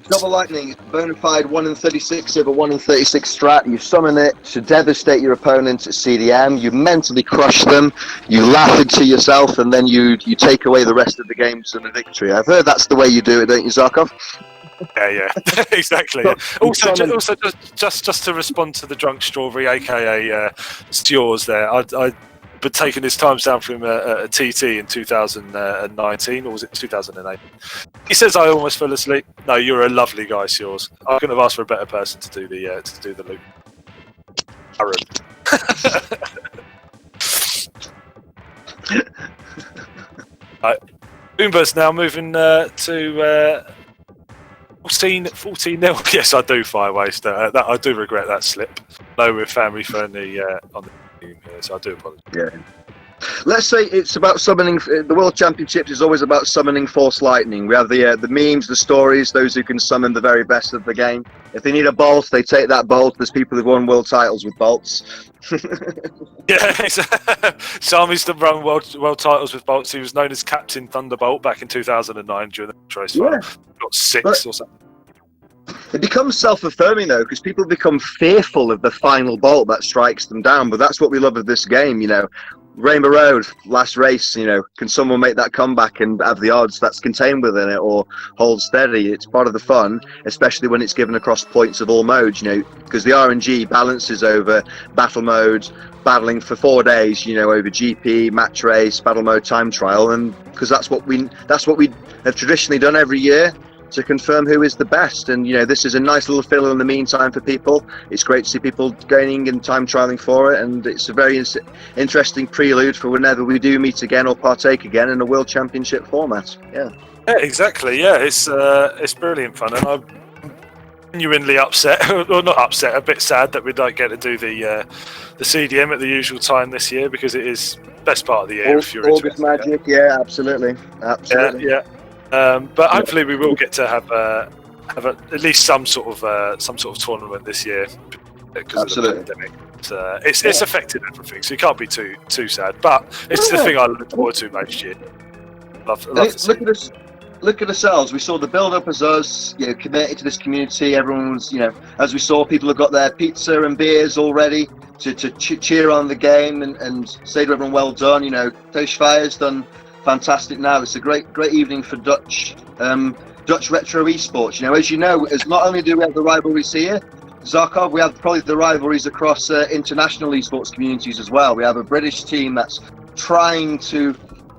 Double lightning, bona fide 1 in 36 over 1 in 36 strat. You summon it to devastate your opponent at CDM. You mentally crush them. You laugh into yourself, and then you take away the rest of the games and a victory. I've heard that's the way you do it, don't you, Zarkov? Yeah, exactly. Yeah. Also, just to respond to the drunk strawberry, aka Stewars there. I'd been taking his times down from a TT in 2019, or was it 2008? He says I almost fell asleep. No, you're a lovely guy, Stewars. I couldn't have asked for a better person to do the loop. Aaron. Right. Goomba's now moving to 14-0. Yes, I do fire waste. That I do regret that slip. No, we're family friendly on the team here, so I do apologise. Yeah. Let's say it's about summoning. The World Championships is always about summoning Force Lightning. We have the memes, the stories, those who can summon the very best of the game. If they need a bolt, they take that bolt. There's people who've won world titles with bolts. Yeah, Sami's done run world titles with bolts. He was known as Captain Thunderbolt back in 2009 during the race. Yeah. Got 6 or something. It becomes self-affirming though, because people become fearful of the final bolt that strikes them down. But that's what we love of this game, Rainbow Road, last race, can someone make that comeback and have the odds that's contained within it, or hold steady? It's part of the fun, especially when it's given across points of all modes, because the RNG balances over battle mode, battling for 4 days, over GP, match race, battle mode, time trial, and because that's what we have traditionally done every year to confirm who is the best. And this is a nice little fill in the meantime for people. It's great to see people gaining and time trialing for it, and it's a very interesting prelude for whenever we do meet again or partake again in a World Championship format. Yeah, exactly. Yeah, it's brilliant fun, and I'm genuinely upset, or not upset, a bit sad that we don't get to do the CDM at the usual time this year, because it is best part of the year. If you're August magic, yeah, absolutely. Yeah. But hopefully we will get to have at least some sort of tournament this year. because of the Absolutely. pandemic. It's affected everything, so you can't be too sad. But it's the thing I look forward to next year. Love to see. Look at us. Look at ourselves. We saw the build-up as us, committed to this community. Everyone's, as we saw, people have got their pizza and beers all ready to cheer on the game and say to everyone, well done. ThijsFire's done fantastic now. It's a great evening for Dutch retro esports. As you know, as not only do we have the rivalries here, Zarkov, we have probably the rivalries across international esports communities as well. We have a British team that's trying to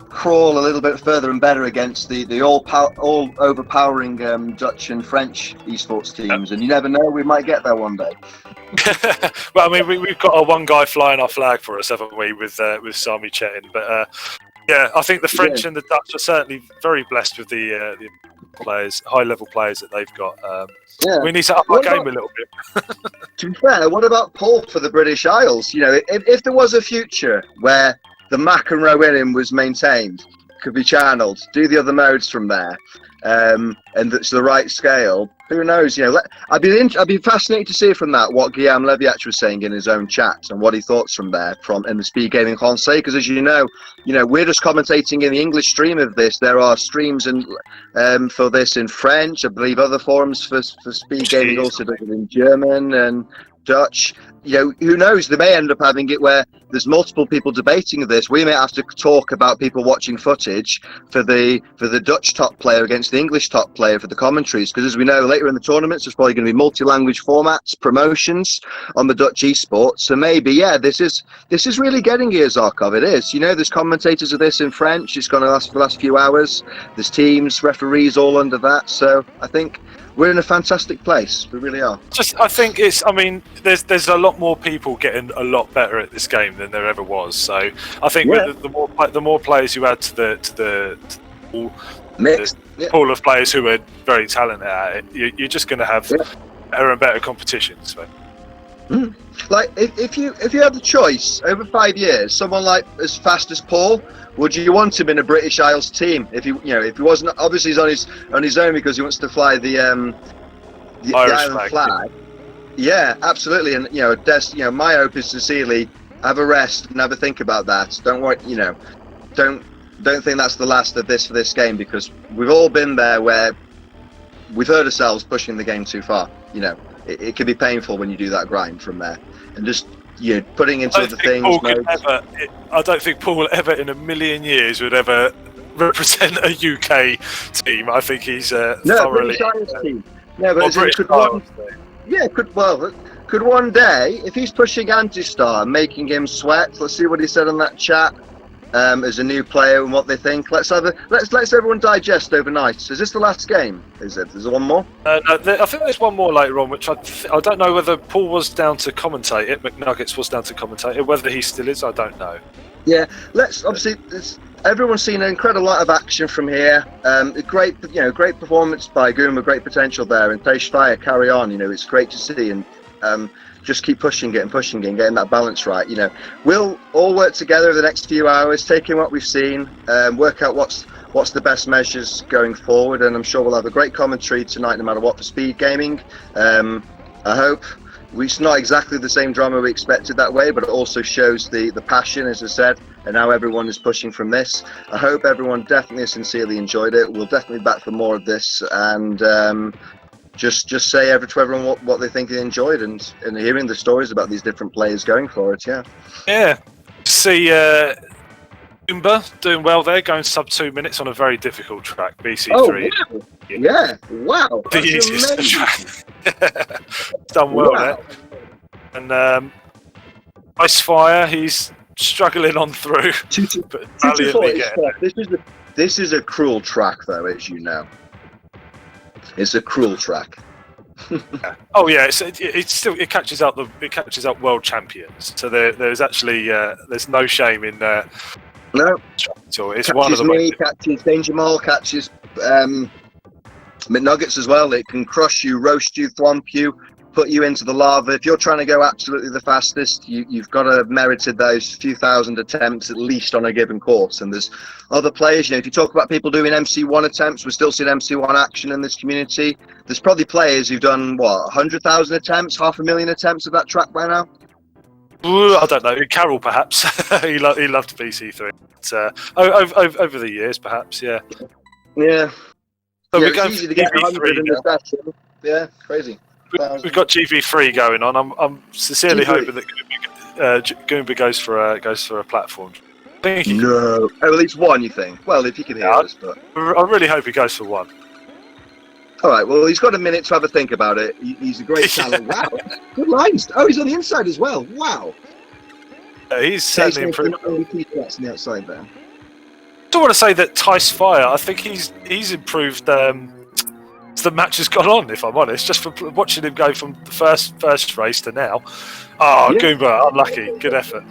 crawl a little bit further and better against the all overpowering Dutch and French esports teams, and you never know, we might get there one day. Well, I mean, we've got our one guy flying our flag for us, haven't we, with Sami Chetin? But yeah, I think the French and the Dutch are certainly very blessed with the players, high-level players that they've got. We need to up our game a little bit. To be fair, what about Paul for the British Isles? If there was a future where the McEnroe inning was maintained, could be channeled, do the other modes from there, and it's the right scale. Who knows? I'd be fascinated to see from that what Guillaume Leviach was saying in his own chat and what he thought from there in the SpeedGaming Conseil. Because as you know, we're just commentating in the English stream of this. There are streams for this in French. I believe other forums for SpeedGaming also do it in German and Dutch. Who knows? They may end up having it where there's multiple people debating this. We may have to talk about people watching footage for the Dutch top player against the English top player for the commentaries, because as we know, later in the tournaments there's probably going to be multi-language formats, promotions on the Dutch esports. So maybe, this is really getting here, Zarkov. It is. There's commentators of this in French. It's going to last for the last few hours. There's teams, referees all under that. So I think we're in a fantastic place. We really are. I think there's a lot more people getting a lot better at this game than there ever was. So I think with the more players you add to the pool of players who are very talented at it, you're just going to have better and better competition. So. Like if you had the choice over 5 years, someone like as fast as Paul, would you want him in a British Isles team? If he wasn't, obviously he's on his own because he wants to fly the island flag. Yeah, absolutely. And my hope is sincerely have a rest and have a think about that. Don't worry, don't think that's the last of this for this game, because we've all been there where we've heard ourselves pushing the game too far. It can be painful when you do that grind from there, and just putting into other things. I don't think Paul ever in a million years would ever represent a UK team. I think he's thoroughly. Team. Yeah, but could one day, if he's pushing Anti-Star, making him sweat, let's see what he said on that chat. As a new player and what they think. Let's everyone digest overnight. Is this the last game? Is there one more? No, I think there's one more later on, which I don't know whether Paul was down to commentate it. McNuggets was down to commentate it. Whether he still is, I don't know. Yeah, everyone's seen an incredible lot of action from here. Great performance by Goomba, great potential there, and ThijsFire carry on. It's great to see, and just keep pushing it and getting that balance right. We'll all work together over the next few hours, taking what we've seen, work out what's the best measures going forward, and I'm sure we'll have a great commentary tonight, no matter what, for SpeedGaming. I hope it's not exactly the same drama we expected that way, but it also shows the passion, as I said, and how everyone is pushing from this. I hope everyone definitely sincerely enjoyed it. We'll definitely be back for more of this, and just say to everyone what they think they enjoyed, and hearing the stories about these different players going for it. Yeah. See Goomba doing well there, going sub 2 minutes on a very difficult track, BC3. Oh, wow. Wow. The easiest track. Done well there. And ThijsFire, he's struggling on through, but valiantly getting This is a cruel track, though, as you know. It's a cruel track. Oh yeah, it catches out world champions. So there's actually there's no shame in no. It's one of the catches Danger Mall, catches McNuggets as well. It can crush you, roast you, thwomp you put you into the lava. If you're trying to go absolutely the fastest, you've got to have merited those few thousand attempts at least on a given course. And there's other players, if you talk about people doing MC1 attempts, we're still seeing MC1 action in this community. There's probably players who've done, 100,000 attempts, 500,000 attempts of that track by now? I don't know. Carroll, perhaps. he loved BC3. But, over the years, perhaps, yeah. Yeah. So yeah, we're going it's easy to get 100 in the session. Yeah, crazy. We've got GV3 going on. I'm sincerely hoping that Goomba goes for a platform. I think no. Oh, at least one, you think? Well, if you can hear us, but I really hope he goes for one. All right. Well, he's got a minute to have a think about it. He's a great talent. Wow, good lines. Oh, he's on the inside as well. Wow. He's certainly improved. On the outside there. I don't want to say that ThijsFire. I think he's improved. As the match has gone on, if I'm honest, just from watching him go from the first race to now. Oh, yeah. Goomba, unlucky. Good effort.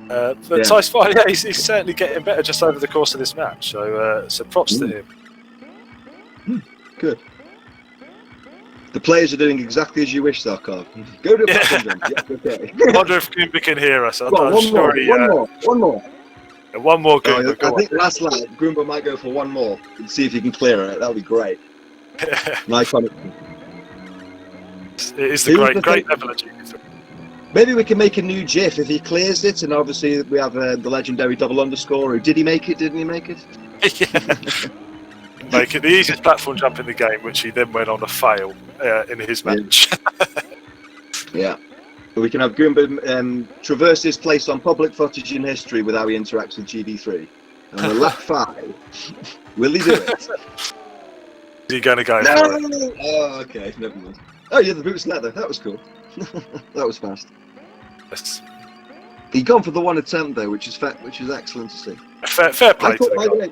But ThijsFire, yeah, he's certainly getting better just over the course of this match. So props to him. Good. The players are doing exactly as you wish, Zarkov. Go to a platform. Yeah, okay. I wonder if Goomba can hear us. One more. Yeah, one more Goomba. I think last lap, Goomba might go for one more and see if he can clear it. That would be great. Nice one. It is the great level of GV3. Maybe we can make a new GIF if he clears it, and obviously we have the legendary double underscore. Did he make it? Didn't he make it? Yeah. Make it the easiest platform jump in the game, which he then went on to fail in his match. Yeah. We can have Goomba traverse his place on public footage in history with how he interacts with GV3. And we're lap 5. Will he do it? Is he going to go? No! Oh, okay. Never mind. Oh, yeah, the boot's leather. That was cool. That was fast. Yes. He gone for the one attempt though, which is excellent to see. Fair play to the guy.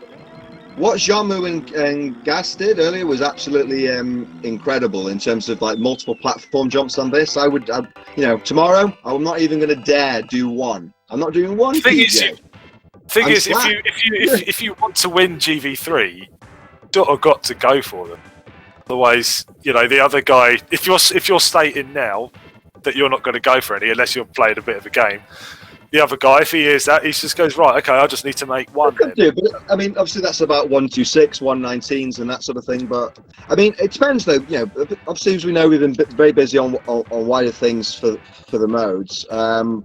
What Jamu and Gas did earlier was absolutely incredible in terms of like multiple platform jumps on this. Tomorrow I'm not even going to dare do one. I'm not doing one. Thing is, if you want to win GV3, you've got to go for them. Otherwise, the other guy. If you're stating now that you're not going to go for any unless you're playing a bit of a game, the other guy, if he hears that, he just goes, right, okay, I just need to make one. But I mean, obviously that's about 126, 119s and that sort of thing. But I mean, it depends though. Obviously as we know, we've been very busy on wider things for the modes. I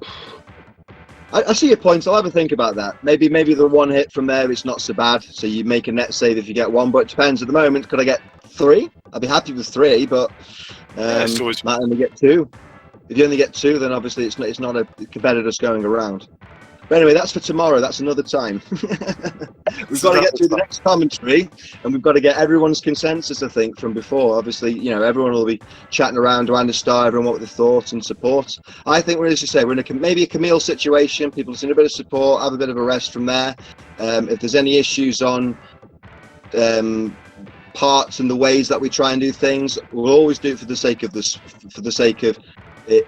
see your point. I'll have a think about that. Maybe the one hit from there, it's not so bad. So you make a net save if you get one, but it depends. At the moment, could I get 3? I'd be happy with 3, but might only get 2. If you only get 2, then obviously it's not a competitors going around. But anyway, that's for tomorrow. That's another time. We've got to get through the next commentary, and we've got to get everyone's consensus, I think, from before. Obviously, everyone will be chatting around to understand everyone what they thought and support. I think we're, as you say, we're in maybe a Camille situation. People just need a bit of support, have a bit of a rest from there. If there's any issues on parts and the ways that we try and do things, we'll always do it for the sake of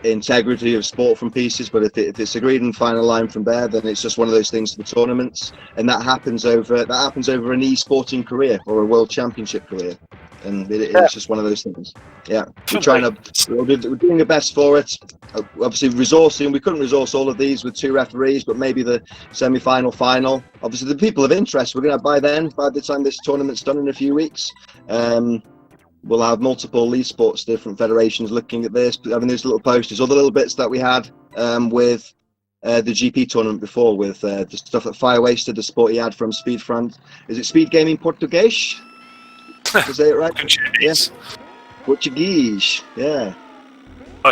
integrity of sport from pieces. But if it's agreed and final line from there, then it's just one of those things for the tournaments, and that happens over an e-sporting career or a world championship career, and it's just one of those things. Yeah, we're doing the best for it. Obviously resourcing, we couldn't resource all of these with 2 referees, but maybe the semi-final, final. Obviously the people of interest we're going to have by the time this tournament's done in a few weeks. We'll have multiple esports, different federations looking at this, having these little posters, all the little bits that we had with the GP tournament before, with the stuff that Fire Wasted, the sport he had from SpeedFront. Is it SpeedGaming Português? Did I say it right? Yes. Portuguese, yeah.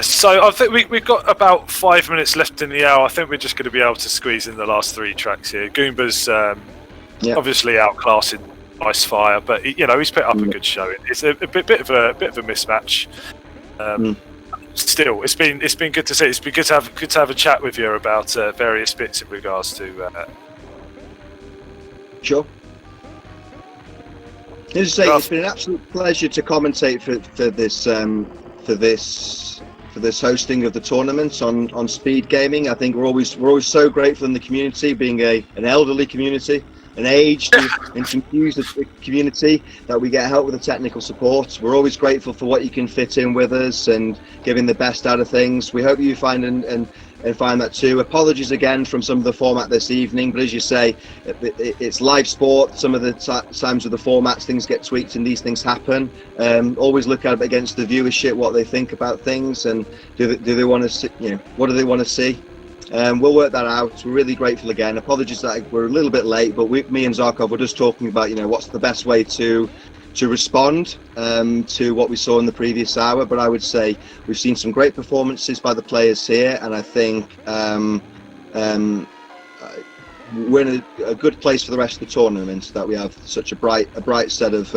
So I think we've got about 5 minutes left in the hour. I think we're just going to be able to squeeze in the last 3 tracks here. Goomba's obviously outclassing ThijsFire, but he's put up a good showing. It's a bit of a mismatch. Still, it's been good to see. It's been good to have a chat with you about various bits in regards to. Sure. As I say, it's been an absolute pleasure to commentate for this hosting of the tournaments on Speed Gaming. I think we're always so grateful in the community, being an elderly community. an age and confuse the community that we get help with the technical support. We're always grateful for what you can fit in with us and giving the best out of things. We hope you find and find that too. Apologies again from some of the format this evening, but as you say, it's live sport. Some of the times with the formats, things get tweaked and these things happen. Always look at it against the viewership, what they think about things, and do they want to see, what do they want to see. We'll work that out. We're really grateful again. Apologies that we're a little bit late, but me and Zarkov were just talking about what's the best way to respond to what we saw in the previous hour. But I would say we've seen some great performances by the players here, and I think we're in a good place for the rest of the tournament, that we have such a bright set of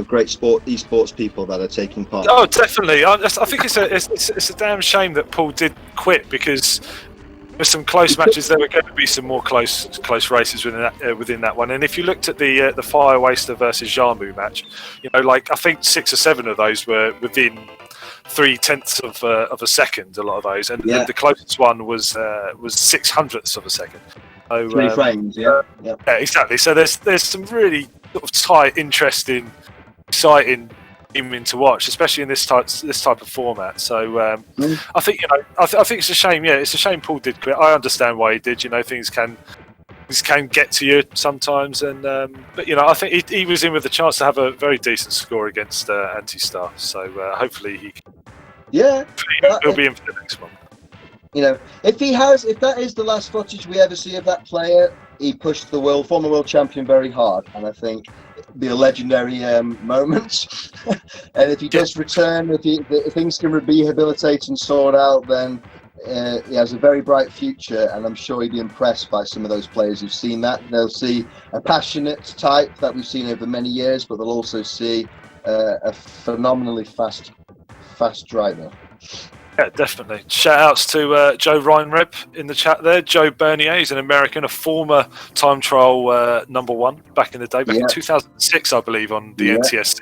great esports people that are taking part. Oh, definitely. I think it's a damn shame that Paul did quit, because with some close matches, there were going to be some more close races within that one. And if you looked at the Fire Waster versus Jarmu match, I think 6 or 7 of those were within 0.3 of a second. A lot of those, and the closest one was 0.06 of a second. So, 3 frames. Yeah, exactly. So there's some really sort of tight, interesting, exciting gaming to watch, especially in this type of format. So I think I think it's a shame. Yeah, it's a shame Paul did quit. I understand why he did. Things can get to you sometimes, and but I think he was in with a chance to have a very decent score against Anti-Star. So hopefully he can. Yeah, he'll be in for the next one. If that is the last footage we ever see of that player, he pushed the former world champion very hard, and I think it'll be a legendary moment. And if he does return, if things can rehabilitate and sort out, then he has a very bright future, and I'm sure he'd be impressed by some of those players who've seen that. They'll see a passionate type that we've seen over many years, but they'll also see a phenomenally fast driver. Yeah, definitely. Shout outs to Joe Reinreb in the chat there. Joe Bernier is an American, a former time trial #1 back in the day, back in 2006, I believe, on the NTSC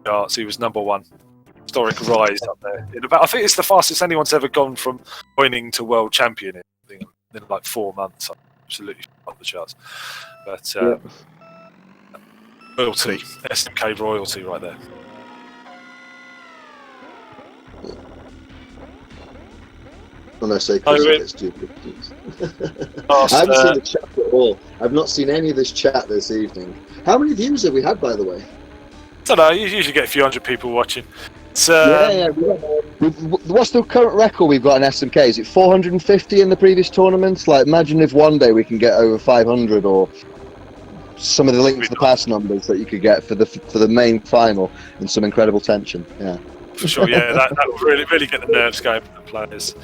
charts. He was #1. Historic rise up there. I think it's the fastest anyone's ever gone from winning to world champion in like 4 months. Absolutely on the charts. But royalty, SMK royalty right there. Unless I say it's stupid. I haven't seen the chat at all. I've not seen any of this chat this evening. How many views have we had, by the way? I don't know. You usually get a few hundred people watching. What's the current record we've got in SMK? Is it 450 in the previous tournaments? Like, imagine if one day we can get over 500, or some of the links to the past numbers that you could get for the main final, and some incredible tension. Yeah, for sure. Yeah, that will really get the nerves going for the players.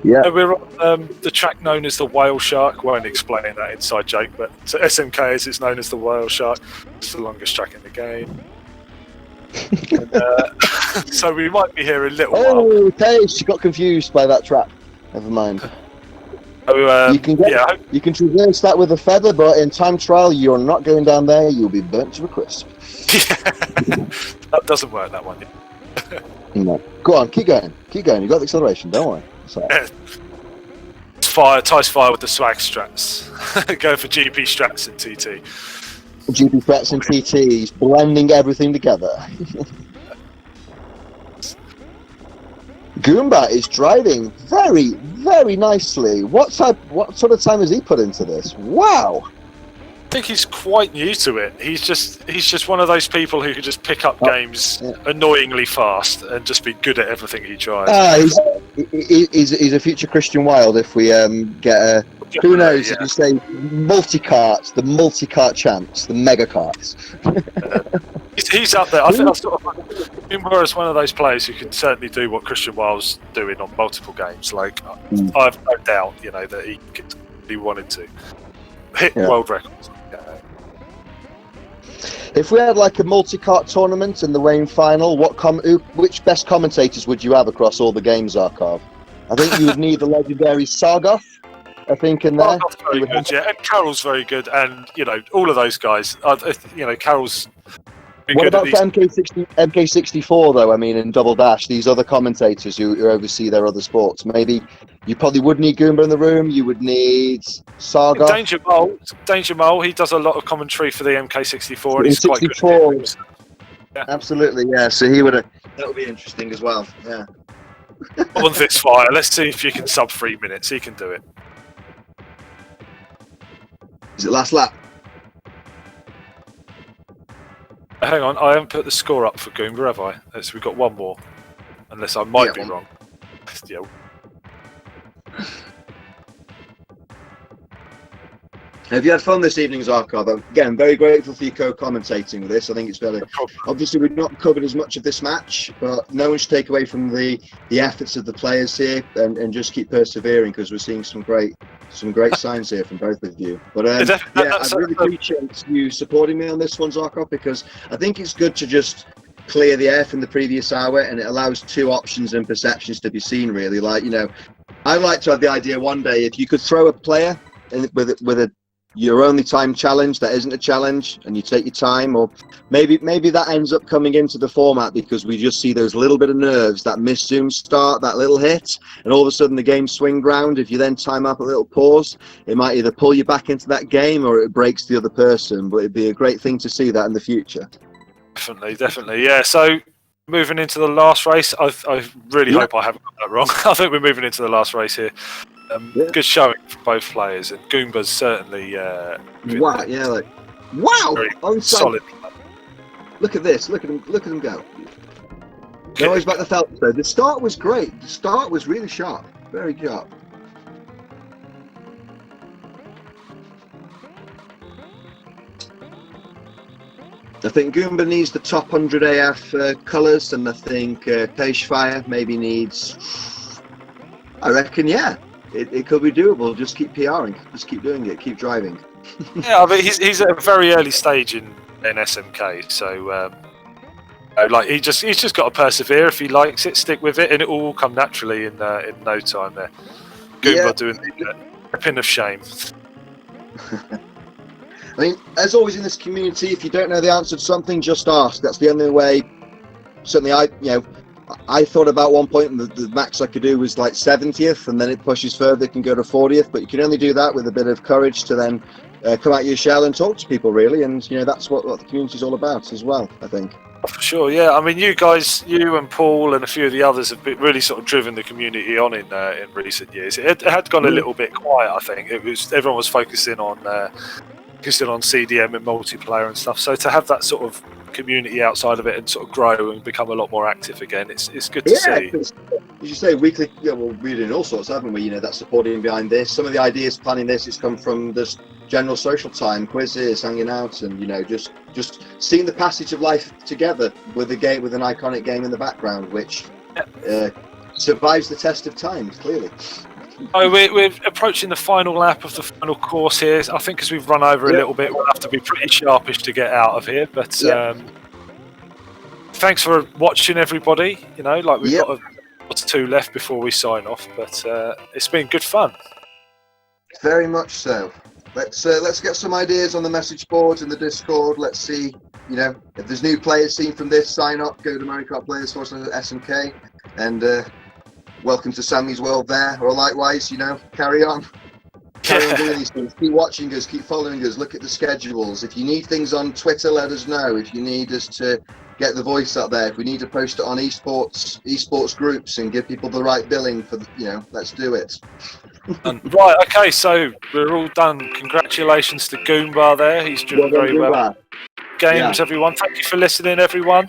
Yeah, we're on the track known as the Whale Shark. Won't explain that inside joke, but to SMK, as it's known as the Whale Shark, it's the longest track in the game. And, so we might be here a little while. Oh, Taste, you got confused by that trap. Never mind. You can traverse that with a feather, but in time trial, you're not going down there. You'll be burnt to a crisp. That doesn't work. That one. No. Go on, keep going. You got the acceleration. Don't worry. ThijsFire with the swag strats. Go for GP strats in TT. GP strats and TTs, blending everything together. Goomba is driving very, very nicely. What sort of time has he put into this? Wow. I think he's quite new to it. He's just one of those people who can just pick up games annoyingly fast and just be good at everything he tries. He's a future Christian Wilde if we get a... Who knows? If you say multi-karts, the multi-kart champs, the mega karts. He's up there. I think Goomba is one of those players who can certainly do what Christian Wilde's doing on multiple games. Like, I have no doubt, that he could be wanted to hit world records. If we had like a multi-kart tournament in the rain final, which best commentators would you have across all the games, Zarkov? I think you would need the legendary Sargoth, I think, in there. Very good, and Carol's very good, and all of those guys. Carol's What about for MK64 though? I mean, in Double Dash, these other commentators who oversee their other sports. Maybe you probably would need Goomba in the room. You would need Saga. Danger Mole. He does a lot of commentary for the MK64, and he's 64. quite good. Yeah. Absolutely, yeah. So he would. That would be interesting as well. Yeah. On ThijsFire, let's see if you can sub 3 minutes. He can do it. Is it last lap? Hang on, I haven't put the score up for Goomba, have I? So we've got one more, unless I might be wrong. Yeah. Have you had fun this evening's archive? Again, very grateful for your co-commentating with this. I think it's very... Obviously, we've not covered as much of this match, but no one should take away from the efforts of the players here and just keep persevering, because we're seeing some great signs here from both of you. But I really appreciate you supporting me on this one, Zarkov, because I think it's good to just clear the air from the previous hour, and it allows two options and perceptions to be seen, really. Like, you know, I'd like to have the idea one day, if you could throw a player with your only time challenge that isn't a challenge, and you take your time, or maybe that ends up coming into the format because we just see those little bit of nerves, that miss zoom start, that little hit, and all of a sudden the game swings round. If you then time up a little pause, it might either pull you back into that game or it breaks the other person. But it'd be a great thing to see that in the future. Definitely, yeah. So moving into the last race, I really hope I haven't got that wrong. I think we're moving into the last race here. Good showing from both players, and Goomba's certainly wow, yeah, like wow, solid. Look at this, look at him go. No, he's back the Phelps though. The start was great. The start was really sharp, very sharp. I think Goomba needs the top 100 AF colours, and I think ThijsFire maybe needs. I reckon, yeah. It could be doable. Just keep PRing. Just keep doing it. Keep driving. Yeah, I mean, he's at a very early stage in SMK, so like he's just got to persevere. If he likes it, stick with it, and it will all come naturally in no time. There, Goomba doing a pin of shame. I mean, as always in this community, if you don't know the answer to something, just ask. That's the only way. Certainly, I thought about one point the max I could do was like 70th, and then it pushes further, it can go to 40th, but you can only do that with a bit of courage to then come out your shell and talk to people, really. And that's what the community is all about as well, I think. For sure, yeah. I mean, you guys, you and Paul and a few of the others have really sort of driven the community on in recent years. It had gone a little bit quiet, I think. Everyone was focusing on CDM and multiplayer and stuff, so to have that sort of community outside of it and sort of grow and become a lot more active again, it's good to see. As you say, weekly, we're doing all sorts, haven't we? That supporting behind this. Some of the ideas planning this has come from this general social time, quizzes, hanging out, and just seeing the passage of life together with a game, with an iconic game in the background, which survives the test of time, clearly. Oh, we're approaching the final lap of the final course here. I think as we've run over a little bit, we'll have to be pretty sharpish to get out of here. But thanks for watching, everybody. Like we've got what's two left before we sign off. But it's been good fun. Very much so. Let's get some ideas on the message boards in the Discord. Let's see, if there's new players seen from this, sign up. Go to Mario Kart Players for SMK, and welcome to Sammy's World there, or likewise, carry on doing these things. Keep watching us, keep following us, look at the schedules. If you need things on Twitter, let us know. If you need us to get the voice out there, if we need to post it on esports groups and give people the right billing for let's do it. Right, okay, so we're all done. Congratulations to Goomba there. He's doing very well. Games, everyone. Thank you for listening, everyone.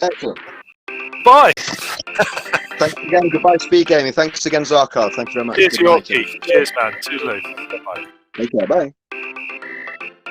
Excellent. Bye. Thanks again. Goodbye, SpeedGaming. Thanks again, Zarkov. Thank you very much. Cheers, Yorkie. Cheers, man. Toodaloo. Bye. Take care. Bye.